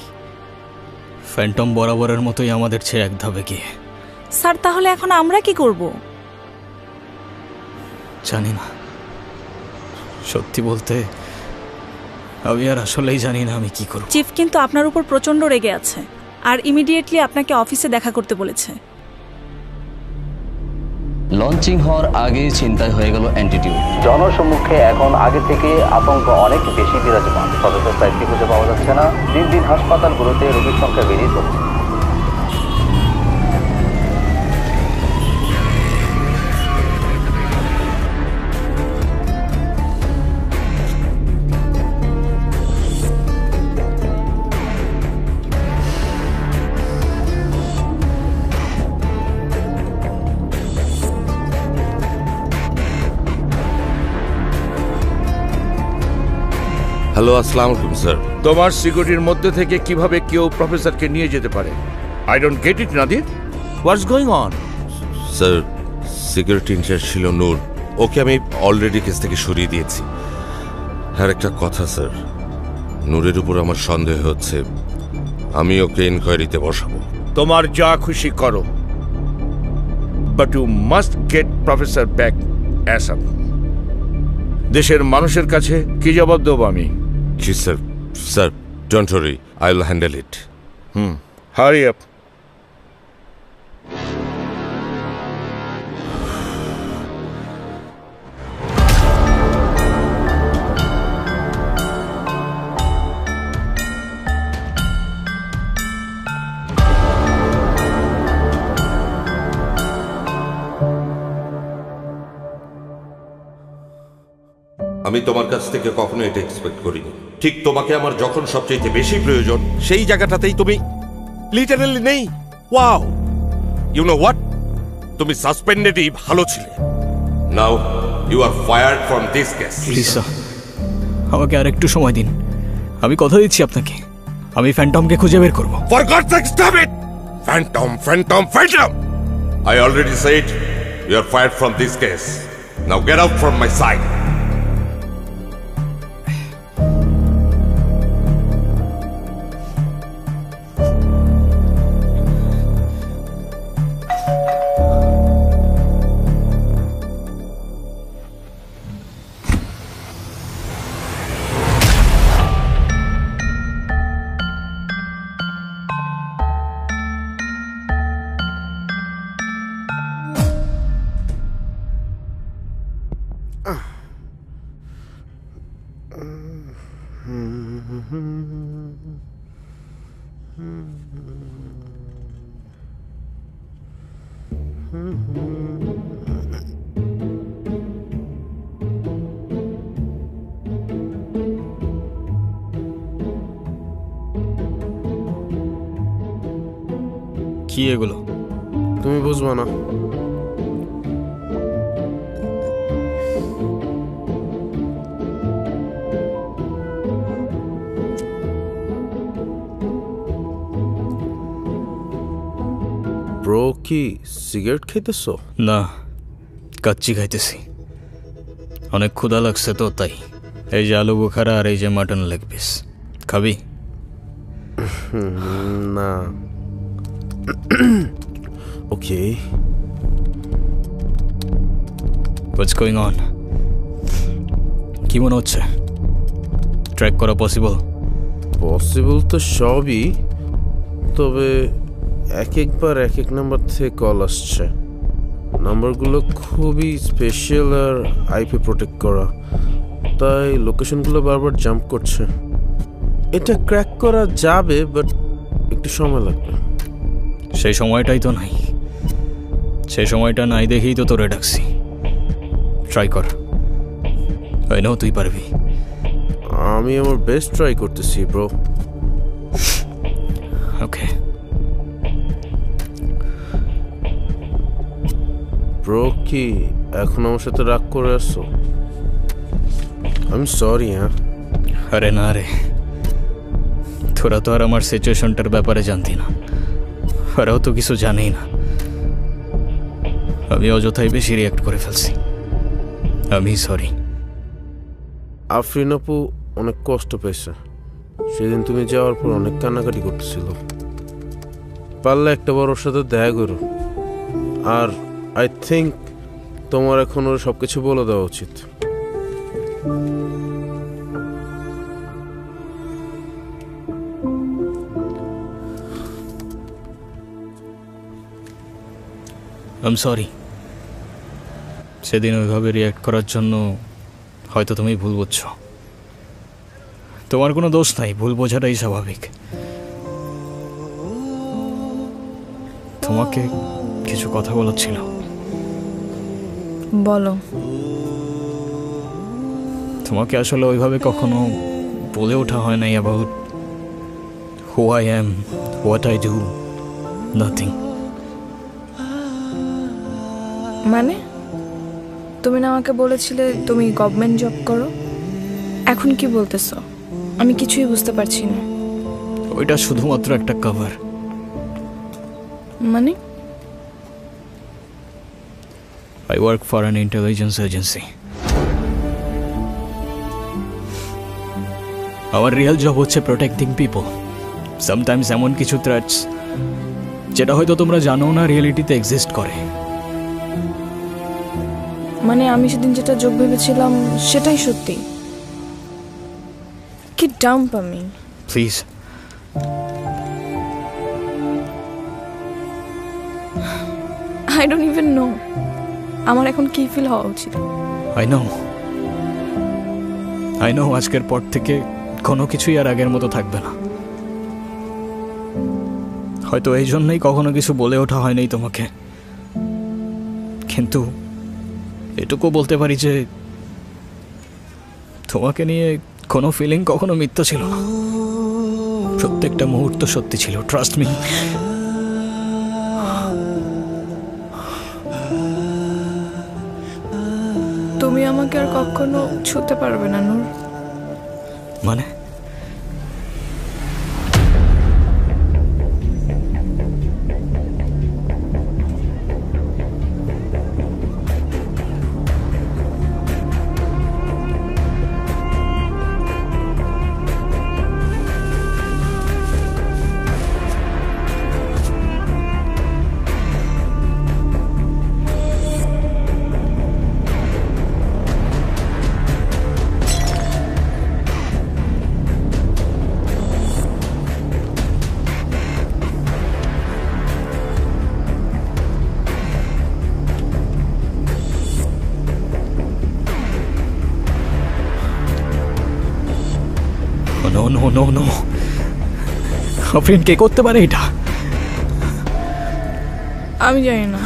ফ্যান্টম বরাবরের মতোই আমাদের ছেড়ে এক ধাপে গিয়ে। স্যার, তাহলে এখন আমরা কি করব? জানি না, সত্যি বলতে আমি আর আসলেই জানি না আমি কি করব। চিফ কিন্তু আপনার উপর প্রচণ্ড রেগে আছে আর ইমিডিয়েটলি আপনাকে অফিসে দেখা করতে বলেছে। লঞ্চিং হওয়ার আগেই চিন্তায় হয়ে গেল অ্যান্টিটিউড। জনসম্মুখে এখন আগে থেকে আতঙ্ক অনেক বেশি বিরাজমান। প্রফেসর সাইদকে খুঁজে পাওয়া যাচ্ছে না। দিন দিন হাসপাতালগুলোতে রোগীর সংখ্যা বেড়েই চলছে। হ্যালো, আসসালামু আলাইকুম স্যার। তোমার সিকিউরিটির মধ্যে থেকে কিভাবে কেউ প্রফেসরকে নিয়ে যেতে পারে? I don't get it Nadir, what's going on? Sir, security in charge ছিল নূর, ওকে আমি অলরেডি কেস থেকে সরিয়ে দিয়েছি। আর একটা কথা স্যার, নূরের উপর আমার সন্দেহ হচ্ছে, আমি ওকে ইনকোয়ারিতে বসাবো। তোমার যা খুশি করো, but you must get professor back ASAP. দেশের মানুষের কাছে কি জবাব দেবো আমি? জি sir. Sir, don't worry, I will handle it. Hurry up. আমি তোমার কাছ থেকে কখনো এটা এক্সপেক্ট করিনি। ঠিক তোমাকে আমার যখন সবচেয়ে বেশি প্রয়োজন, সেই জায়গাটাতেই তুমি লিটারালি নেই। ওয়াও, ইউ নো হোয়াট, তুমি সাসপেন্ডেডই ভালো ছিলে। Now you are fired from this case. Please sir, আমাকে আর একটু সময় দিন। আমি কথা দিচ্ছি আপনাকে, আমি ফ্যান্টমকে খুঁজে বের করব। For gods sec, stop it! Phantom, Phantom, Phantom! I already said you are fired from this case. Now get out from my sight. কি এগুলো? তুমি বুঝবো না। ব্রো কি সিগারেট খাইতেছো? না, কাচ্চি খাইতেছি। অনেক ক্ষুধা লাগছে তো তাই। এই যে আলু বুখারা আর এই যে মাটন লেগ পিস, খাবি? না। ওকে। What's going on? কি মনে হচ্ছে? ট্র্যাক করা পসিবল? পসিবল তো সবই, তবে এক একবার এক এক নাম্বার থেকে কল আসছে। নাম্বারগুলো খুবই স্পেশাল আর আইপি প্রোটেক্ট করা, তাই লোকেশনগুলো বারবার জাম্প করছে। এটা ক্র্যাক করা যাবে, বাট একটু সময় লাগবে। সেই সময়টাই তো নাই। সেই সময়টা নাই দেখেই তো তোরে ডাকছি। ট্রাই কর, আই নো তুই পারবি। আমি আমার বেস্ট ট্রাই করতেছি ব্রো। ওকে ব্রো, কি এখন আমার সাথে রাগ করে আসছো? আমি সরি। হ্যাঁ, আরে না রে, তোরা তো আর আমার সিচুয়েশনটার ব্যাপারে জানতি না, ওরাও তো কিছু জানেই না। আমি অযথাই বেশি রিয়াক্ট করে ফেলছি, আমি সরি। আফরিন আপু অনেক কষ্ট পেয়েছে। সেদিন তুমি যাওয়ার পর অনেক কান্নাকাটি করতেছিল। পারলে একটা বার ওর সাথে দেখা করো। আর আই থিঙ্ক তোমার এখন ওর সবকিছু বলে দেওয়া উচিত। I am sorry. সেদিন ওইভাবে রিয়াক্ট করার জন্য হয়তো তুমি ভুল বুঝছো। তোমার কোনো দোষ নাই, ভুল বোঝাটাই স্বাভাবিক। তোমাকে কিছু কথা বলার ছিল। বলো। তোমাকে আসলে ওইভাবে কখনো বলে ওঠা হয় নাই about who I am, what I do, nothing. মানে তুমি না আমাকে বলেছিলে তুমি গভর্নমেন্ট জব করো, এখন কি বলতেছো? আমি কিছুই বুঝতে পারছি না। ওইটা শুধুমাত্র একটা কভার। মানে? I work for an intelligence agency. Our real job হচ্ছে protecting people. Sometimes এমন কিছু threats যেটা হয়তো তোমরা জানো না রিয়েলিটিতে এক্সিস্ট করে। মানে আমি সেদিন যেটা যোগ ভেবেছিলাম সেটাই সত্যি? কি ডাম্প আমি। Please I don't even know আমার এখন কি ফিল হওয়া উচিত। I know আজকের পর থেকে কোনো কিছুই আর আগের মতো থাকবে না। হয়তো এই জন্যই কখনো কিছু বলে ওঠা হয়নি তোমাকে, কিন্তু এটুকু বলতে পারি যে তোমাকে নিয়ে কোনো ফিলিং কখনো মিথ্যা ছিল না। প্রত্যেকটা মুহূর্ত সত্যি ছিল, ট্রাস্ট মি। তুমি আমাকে আর কখনো ছুতে পারবে না নূর। মানে নো আফরিন কে করতে পারে এটা? আমি জানি না।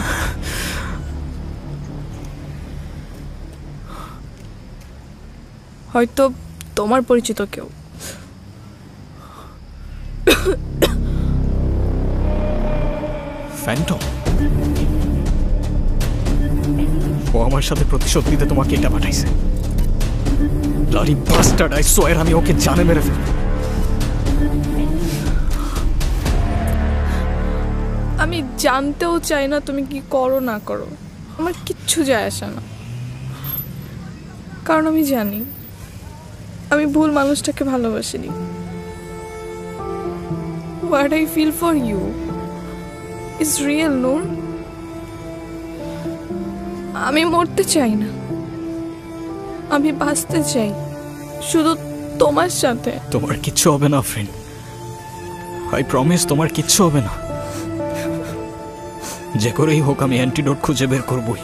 হয়তো তোমার পরিচিত কেউ। ফ্যান্টম? ও আমার সাথে প্রতিশোধ নিতে তোমাকে এটা পাঠাইছে। ব্লাডি বাস্টার্ড, আই সোয়ার আমি ওকে জানে মেরে ফেলব। আমি জানতেও চাই না তুমি কি করো না করো, আমার কিচ্ছু যায় আসে না, কারণ আমি জানি আমি ভুল মানুষটাকে ভালোবাসিনি। What I feel for you is real, Noor. আমি মরতে চাই না, আমি বাঁচতে চাই শুধু তোমার সাথে। তোমার কিচ্ছু হবে না ফ্রেন্ড, আই প্রমিস তোমার কিচ্ছু হবে না। যে করেই হোক আমি অ্যান্টিডোট খুঁজে বের করবই।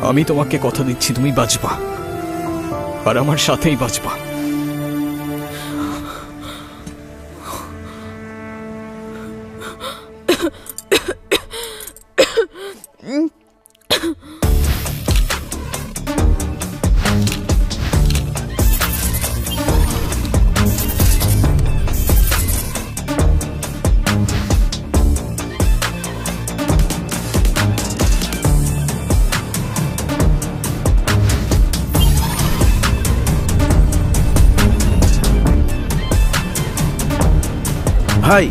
আমি তোমাকে কথা দিচ্ছি তুমি বাঁচবা, আর আমার সাথেই বাঁচবা। ভাই,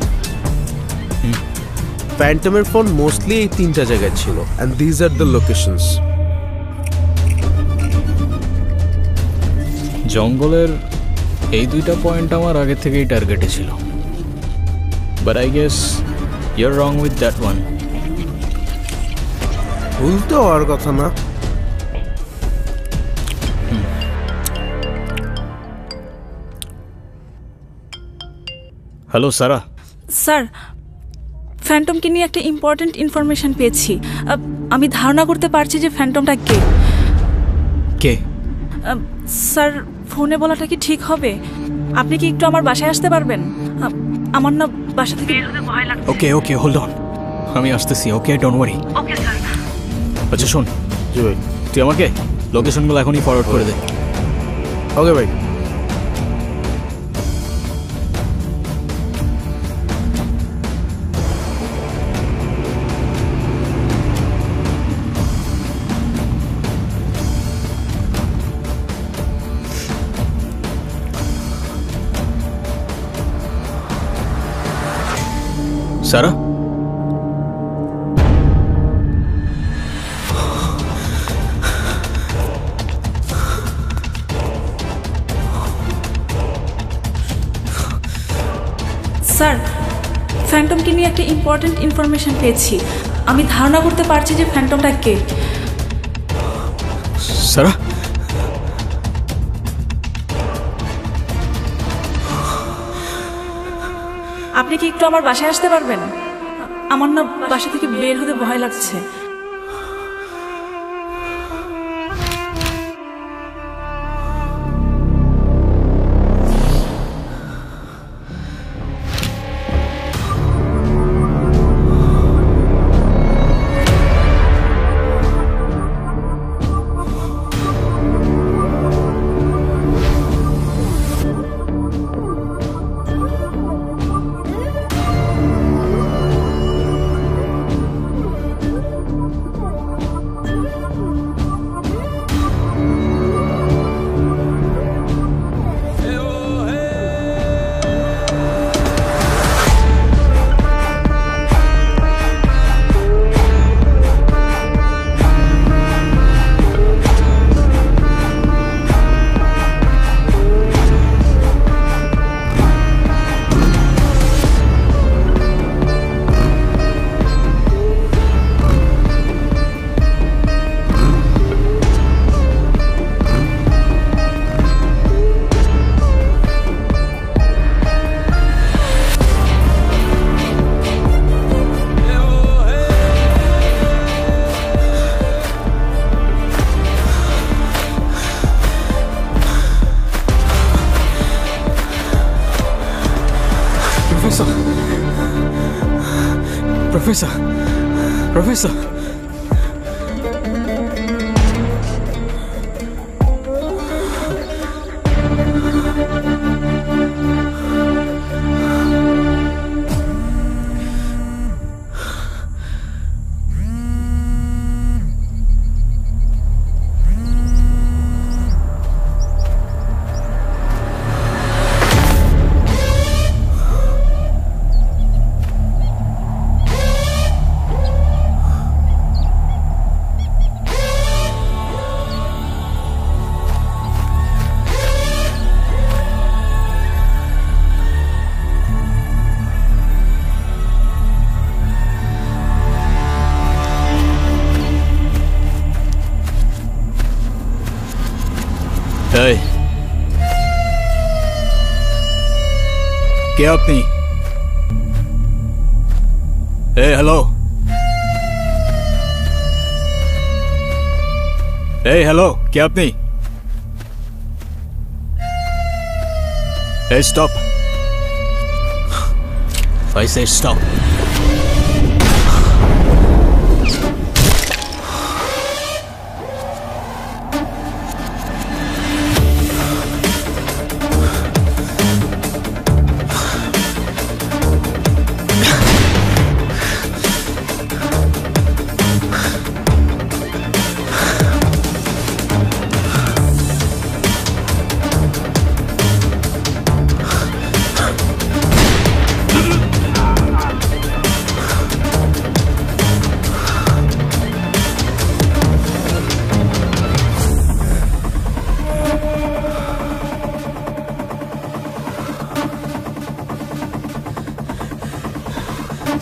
ফ্যান্টমের ফোন মোস্টলি এই 3টা জায়গায় ছিল, and these are the locations. জঙ্গলের এই 2টা পয়েন্ট আমার আগে থেকেই টার্গেটে ছিল, but I guess you are wrong with that one. ভুল তো হওয়ার কথা না। হ্যালো সারা। স্যার, ফ্যান্টমকে নিয়ে একটা ইম্পর্ট্যান্ট ইনফরমেশন পেয়েছি। আমি ধারণা করতে পারছি যে ফ্যান্টমটা কে। কে? স্যার, ফোনে বলাটা কি ঠিক হবে? আপনি কি একটু আমার বাসায় আসতে পারবেন? আমার না বাসা থেকে বের হতে ভয় লাগছে। ওকে ওকে, হোল্ড অন, আমি আসতেছি। ওকে, ডোন্ট ওয়ারি। Okay sir. আচ্ছা শোন, তুই আমাকে লোকেশনগুলো এখনই ফরওয়ার্ড করে দে। ওকে ভাই। সারা, স্যার, ফ্যান্টমকে নিয়ে একটা ইম্পর্ট্যান্ট ইনফরমেশন পেয়েছি। আমি ধারণা করতে পারছি যে ফ্যান্টমটা কে। সারা, আপনি কি একটু আমার বাসায় আসতে পারবেন? আমার না বাসা থেকে বের হতে ভয় লাগছে। Professor. কে আপনি? হ্যালো, হ্যালো, কে আপনি? Stop, I say stop.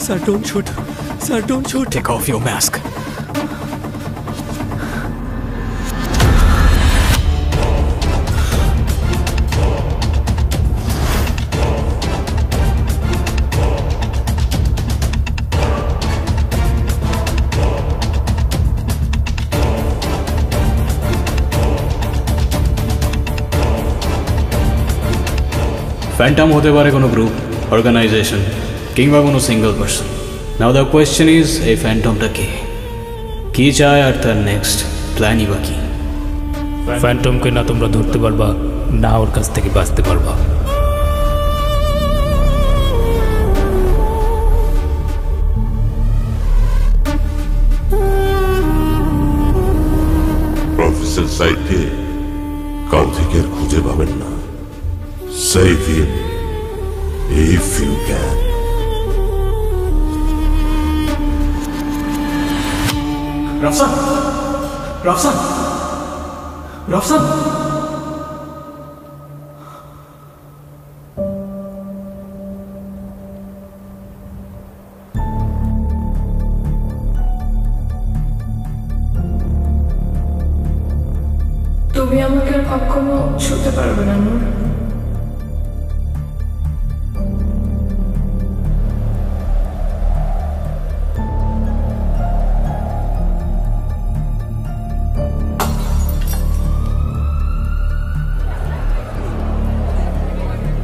Sir, don't shoot. Sir, don't shoot. Take off your mask. Phantom হতে পারে কোনো গ্রুপ, অর্গানাইজেশন কিংবা কোনো single person. Now the question is, এই ফ্যান্টমটা কে, কি চায় আর তার নেক্সট প্ল্যানই বা কি? ফ্যান্টমকে না তোমরা ধরতে পারবা, না ওর কাছ থেকে বাঁচতে পারবা। প্রফেসর সাইদকে কাল থেকে আর খুঁজে পাবেন না। Save him if you can. Rafsan! Rafsan! Rafsan! তুমি আমাকে আর কখনো ছুতে পারবে না নূর।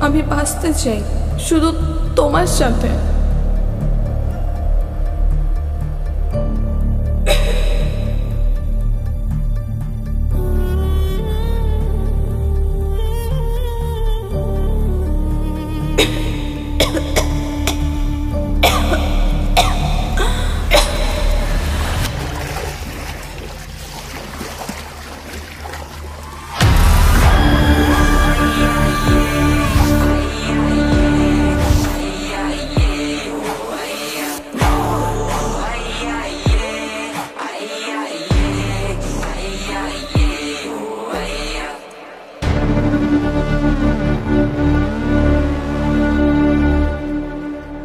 আমি বাঁচতে চাই শুধু তোমার সাথে।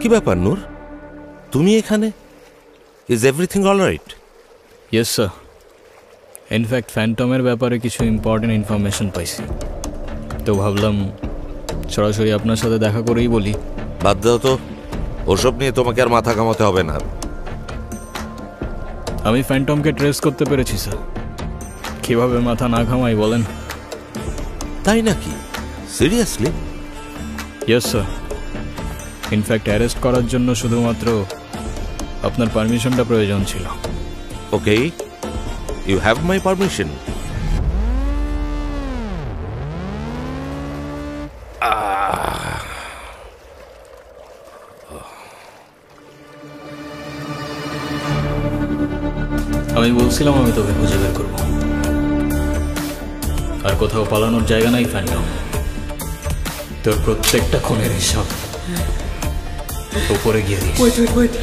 কি ব্যাপার নূর, তুমি এখানে? Is everything all right? Yes sir, in fact ফ্যান্টমের ব্যাপারে কিছু ইম্পর্টেন্ট ইনফরমেশন পাইছি, তো ভাবলাম সরাসরি আপনার সাথে দেখা করেই বলি। বাদ দাও তো, ওসব নিয়ে তোমাকে আর মাথা কামাতে হবে না। আমি ফ্যান্টমকে ট্রেস করতে পেরেছি স্যার। কিভাবে মাথা না ঘামাই বলেন? তাই নাকি? Seriously? Yes sir, in fact arrest করার জন্য শুধুমাত্র আপনার পারমিশনটা প্রয়োজন ছিল। ওকে, ইউ হ্যাভ মাই পারমিশন। আমি বলছিলাম আমি তোকে খুঁজে বের করবো, আর কোথাও পালানোর জায়গা নাই ফ্যান্টম। তোর প্রত্যেকটা খুনের হিসাব উপরে গিয়ে দিস। ওয়েট,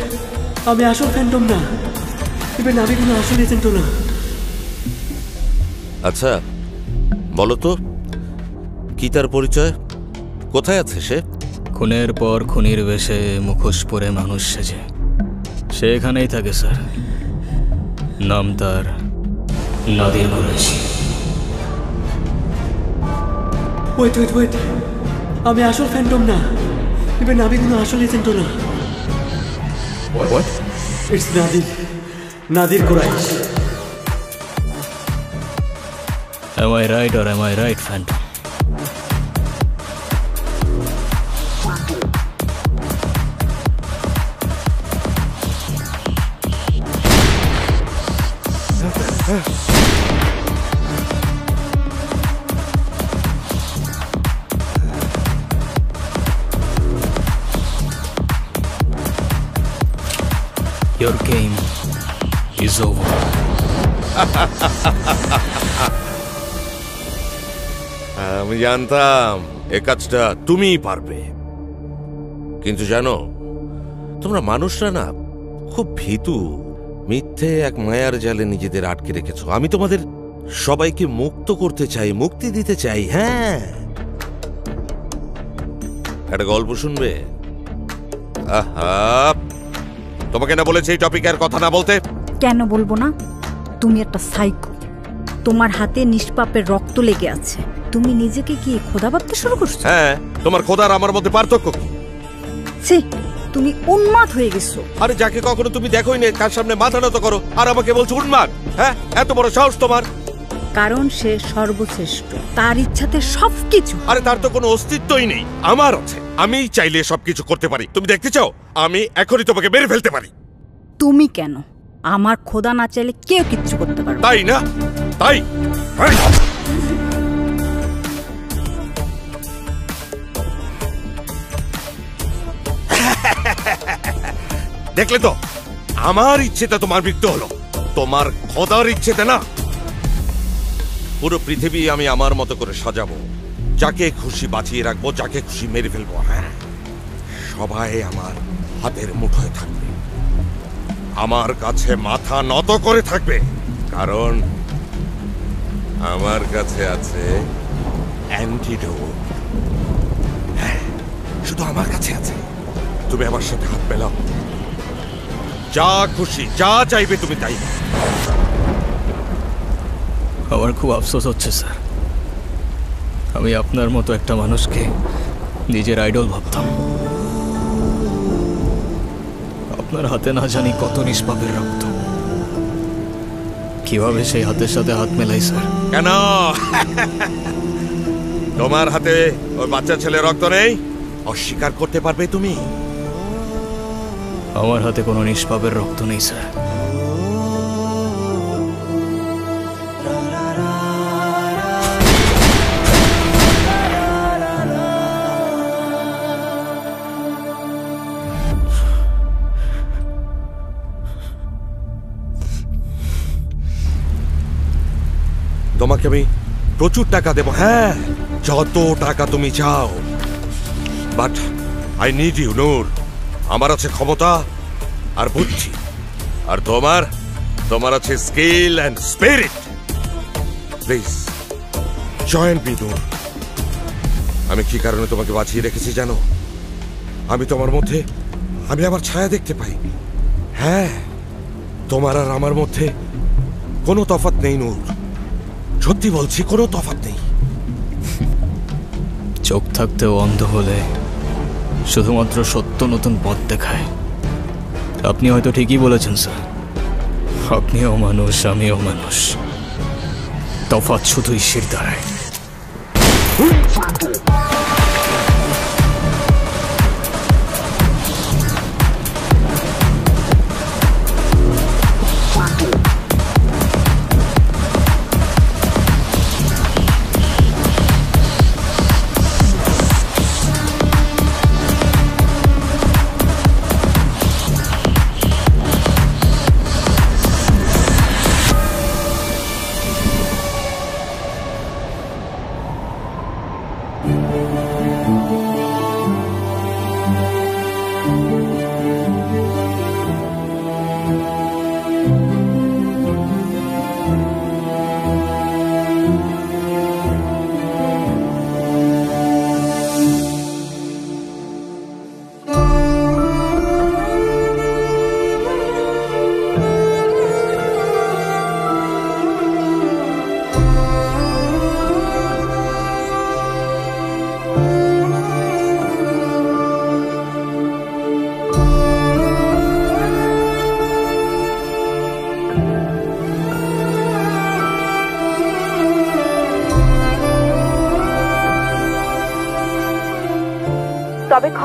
আমি আসল ফ্যান্টম না, ইভেন আমি কোনো আসল এজেন্টও না। আচ্ছা বলো তো, কি তার পরিচয়? কোথায় আছে সে? খুনের পর খুনির বেশে মুখোশ পরে মানুষ সেজে সে এখানেই থাকে স্যার। নাম তার নাদির কুরেশি। ওয়েট, আমি আসল ফ্যান্টম না, ইভেন আমি কোনো আসল এজেন্টও না। What? It's Nadir Quraish. Am I right or am I right, Phantom? Your game is over. আমি জানতাম এ কাজটা তুমিই পারবে, কিন্তু জানো তোমরা মানুষরা না খুব ভীতু, মিথ্যে এক মায়ার জালে নিজেদের আটকে রেখেছো। আমি তোমাদের সবাইকে মুক্ত করতে চাই, মুক্তি দিতে চাই। হ্যাঁ, একটা গল্প শুনবে? আহা, তোমাকে না বলেছে এই টপিকের কথা না বলতে? কেন বলবো না? তুমি একটা সাইকো, তোমার হাতে নিষ্পাপের রক্ত লেগে আছে। তুমি নিজেকে কি খোদা ভাবতে শুরু করছো? হ্যাঁ, তোমার খোদার আমার মধ্যে পার্থক্য কি? ছি, তুমি উন্মাদ হয়ে গেছো। আরে যাকে কখনো তুমি দেখোই না তার সামনে মাথা নত করো আর আমাকে বলছো উন্মাদ? হ্যাঁ, এত বড় সাহস তোমার? কারণ সে সর্বশ্রেষ্ঠ, তার ইচ্ছাতে সবকিছু। আরে তার তো কোনো অস্তিত্বই নেই, আমার আছে। আমি চাইলে সবকিছু করতে পারি। তুমি দেখতে চাও আমি এখনই তোমাকে মেরে ফেলতে পারি? তুমি কেন? আমার খোদা না চাইলে কেউ কিচ্ছু করতে পারবে। তাই না? তাই দেখলে তো, আমার ইচ্ছেতে তোমার মৃত্যু হলো, তোমার খোদার ইচ্ছেতে না। পুরো পৃথিবী আমি আমার মতো করে সাজাবো, যাকে খুশি বাঁচিয়ে রাখবো, যাকে খুশি মেরে ফেলবো। হ্যাঁ, সবাই আমার হাতের মুঠোয় থাকবে, আমার কাছে মাথা নত করে থাকবে, কারণ আমার কাছে আছে অ্যান্টিডোট। হ্যাঁ, শুধু আমার কাছে আছে। তুমি আমার সাথে হাত মেলাও, যা খুশি যা চাইবে তুমি তাই। আমার খুব আফসোস হচ্ছে স্যার, আমি আপনার মতো একটা মানুষকে নিজের আইডল ভাবতাম। আপনার হাতে না জানি কত নিষ্পাপের রক্ত, কিভাবে সেই হাতের সাথে হাত মেলাই স্যার? কেন তোমার হাতে ওই বাচ্চা ছেলে রক্ত নেই? অস্বীকার করতে পারবে তুমি? আমার হাতে কোনো নিষ্পাপের রক্ত নেই স্যার। তোমাকে আমি প্রচুর টাকা দেব, হ্যাঁ, যত টাকা তুমি চাও, but I need you Noor. আমার আছে ক্ষমতা আর বুদ্ধি, আর তোমার আছে skill and spirit. Please join me Noor. আমি কি কারণে তোমাকে বাঁচিয়ে রেখেছি জানো? আমি তোমার মধ্যে আমি আমার ছায়া দেখতে পাই। হ্যাঁ, তোমার আর আমার মধ্যে কোনো তফাৎ নেই নূর, সত্যি বলছি, কোনো তফাৎ নেই। চোখ থাকতেও অন্ধ হলে শুধুমাত্র সত্য নতুন পথ দেখায়। আপনি হয়তো ঠিকই বলেছেন স্যার, আপনিও মানুষ আমিও মানুষ, তফাৎ শুধুই শির দ্বারায়।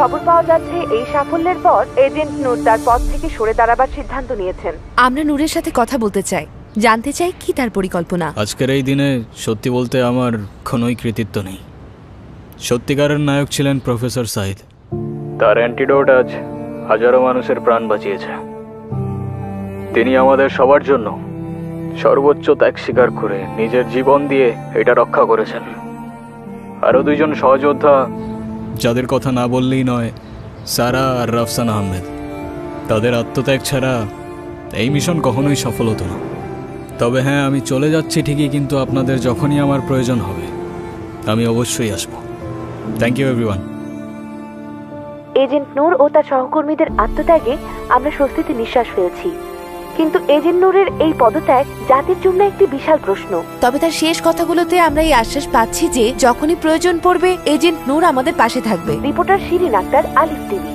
খবর পাওয়া যাচ্ছে এই সাফল্যের পর এজেন্ট নূর তার পদ থেকে সরে দাঁড়াবার সিদ্ধান্ত নিয়েছেন। আমরা নূরের সাথে কথা বলতে চাই, জানতে চাই কি তার পরিকল্পনা। আজকের এই দিনে সত্যি বলতে আমার কোনোই কৃতিত্ব নেই। সত্যিকারের নায়ক ছিলেন প্রফেসর সাইদ। তার অ্যান্টিডোট আজ হাজারো মানুষের প্রাণ বাঁচিয়েছে। তিনি আমাদের সবার জন্য সর্বোচ্চ ত্যাগ স্বীকার করে নিজের জীবন দিয়ে এটা রক্ষা করেছেন। আরও দুইজন সহযোদ্ধা যাদের কথা না বললেই নয়, সারা আর রাফসান আহমেদ। তাদের আত্মত্যাগ ছাড়া এই মিশন কখনোই সফল হতো না। তবে হ্যাঁ, আমি চলে যাচ্ছি ঠিকই, কিন্তু আপনাদের যখনই আমার প্রয়োজন হবে আমি অবশ্যই আসবো। Thank you everyone. Agent Noor ও তার সহকর্মীদের আত্মত্যাগে আমরা স্বস্তিতে নিঃশ্বাস ফেলছি, কিন্তু এজেন্ট নূরের এই পদত্যাগ জাতির জন্য একটি বিশাল প্রশ্ন। তবে তার শেষ কথাগুলোতে আমরা এই আশ্বাস পাচ্ছি যে যখনই প্রয়োজন পড়বে এজেন্ট নূর আমাদের পাশে থাকবে। রিপোর্টার শিরিন আক্তার, আলিফ টিভি।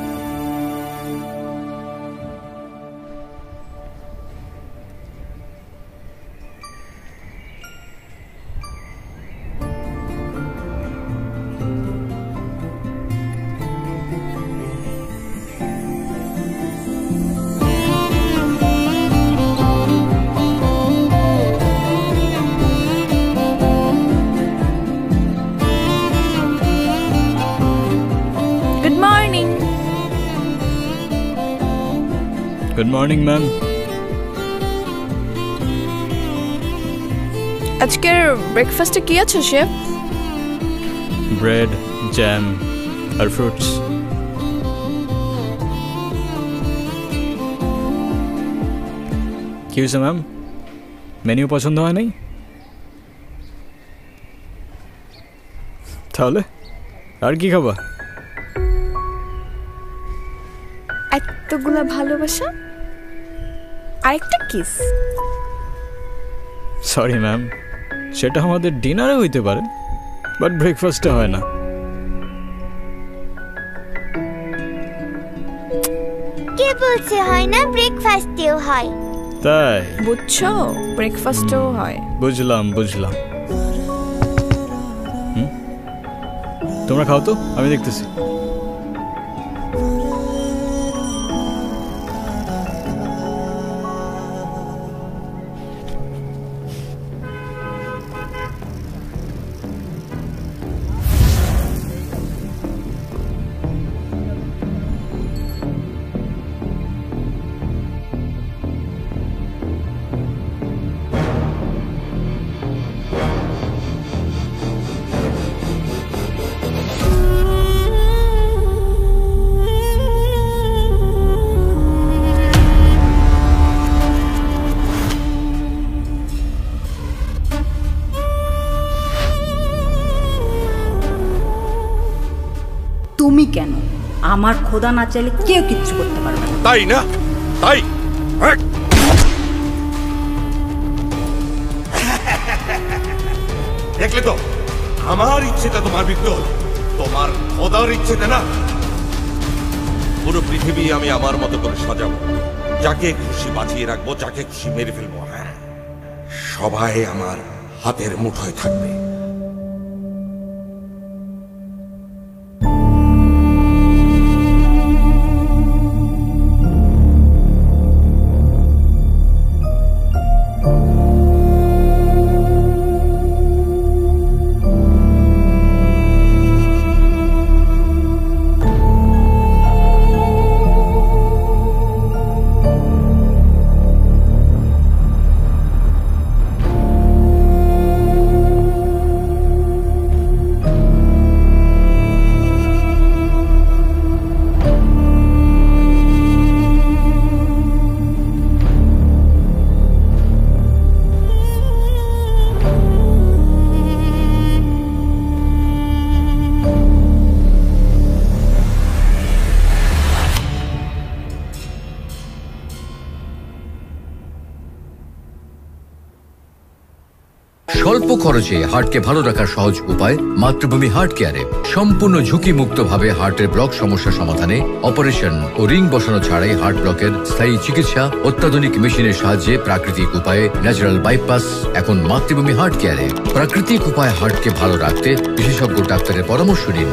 Good morning ma'am. আজকের ব্রেকফাস্টে কি আছে শেফ? ব্রেড, জ্যাম আর ফ্রুটস। কি হয়েছে ম্যাম, মেনু পছন্দ হয় নাই? তাহলে আর কি খাবা? এতগুলা ভালোবাসা, আরেকটা কিস। সরি ম্যাম, সেটা আমাদের ডিনারে হইতে পারে, বাট ব্রেকফাস্টে হয় না। কে বলছে হয় না? ব্রেকফাস্টেও হয়। তাই বুঝছো, ব্রেকফাস্টেও হয়। বুঝলাম। তোমরা খাও তো, আমি দেখতেছি। তুমি কেন? আমার খোদা না চাইলে কেউ কিচ্ছু করতে পারবে না। তাই না? তাই দেখলে তো, আমার ইচ্ছেটা তোমার বিরুদ্ধে হলো, তোমার খোদার ইচ্ছেটা না। পুরো পৃথিবী আমি আমার মতো করে সাজাবো, যাকে খুশি বাঁচিয়ে রাখবো, যাকে খুশি মেরে ফেলবো। হ্যাঁ, সবাই আমার হাতের মুঠোয় থাকবে। স্বল্প খরচে হার্টকে ভালো রাখার সহজ উপায় মাতৃভূমি হার্ট কেয়ারে। সম্পূর্ণ ঝুঁকিমুক্ত ভাবে হার্টের ব্লক সমস্যা সমাধানে অপারেশন ও রিং বসানো ছাড়াই হার্ট ব্লকের স্থায়ী চিকিৎসা অত্যাধুনিক মেশিনের সাহায্যে প্রাকৃতিক উপায়ে ন্যাচারাল বাইপাস এখন মাতৃভূমি হার্ট কেয়ারে। প্রাকৃতিক উপায়ে হার্টকে ভালো রাখতে বিশেষজ্ঞ ডাক্তারের পরামর্শ নিন।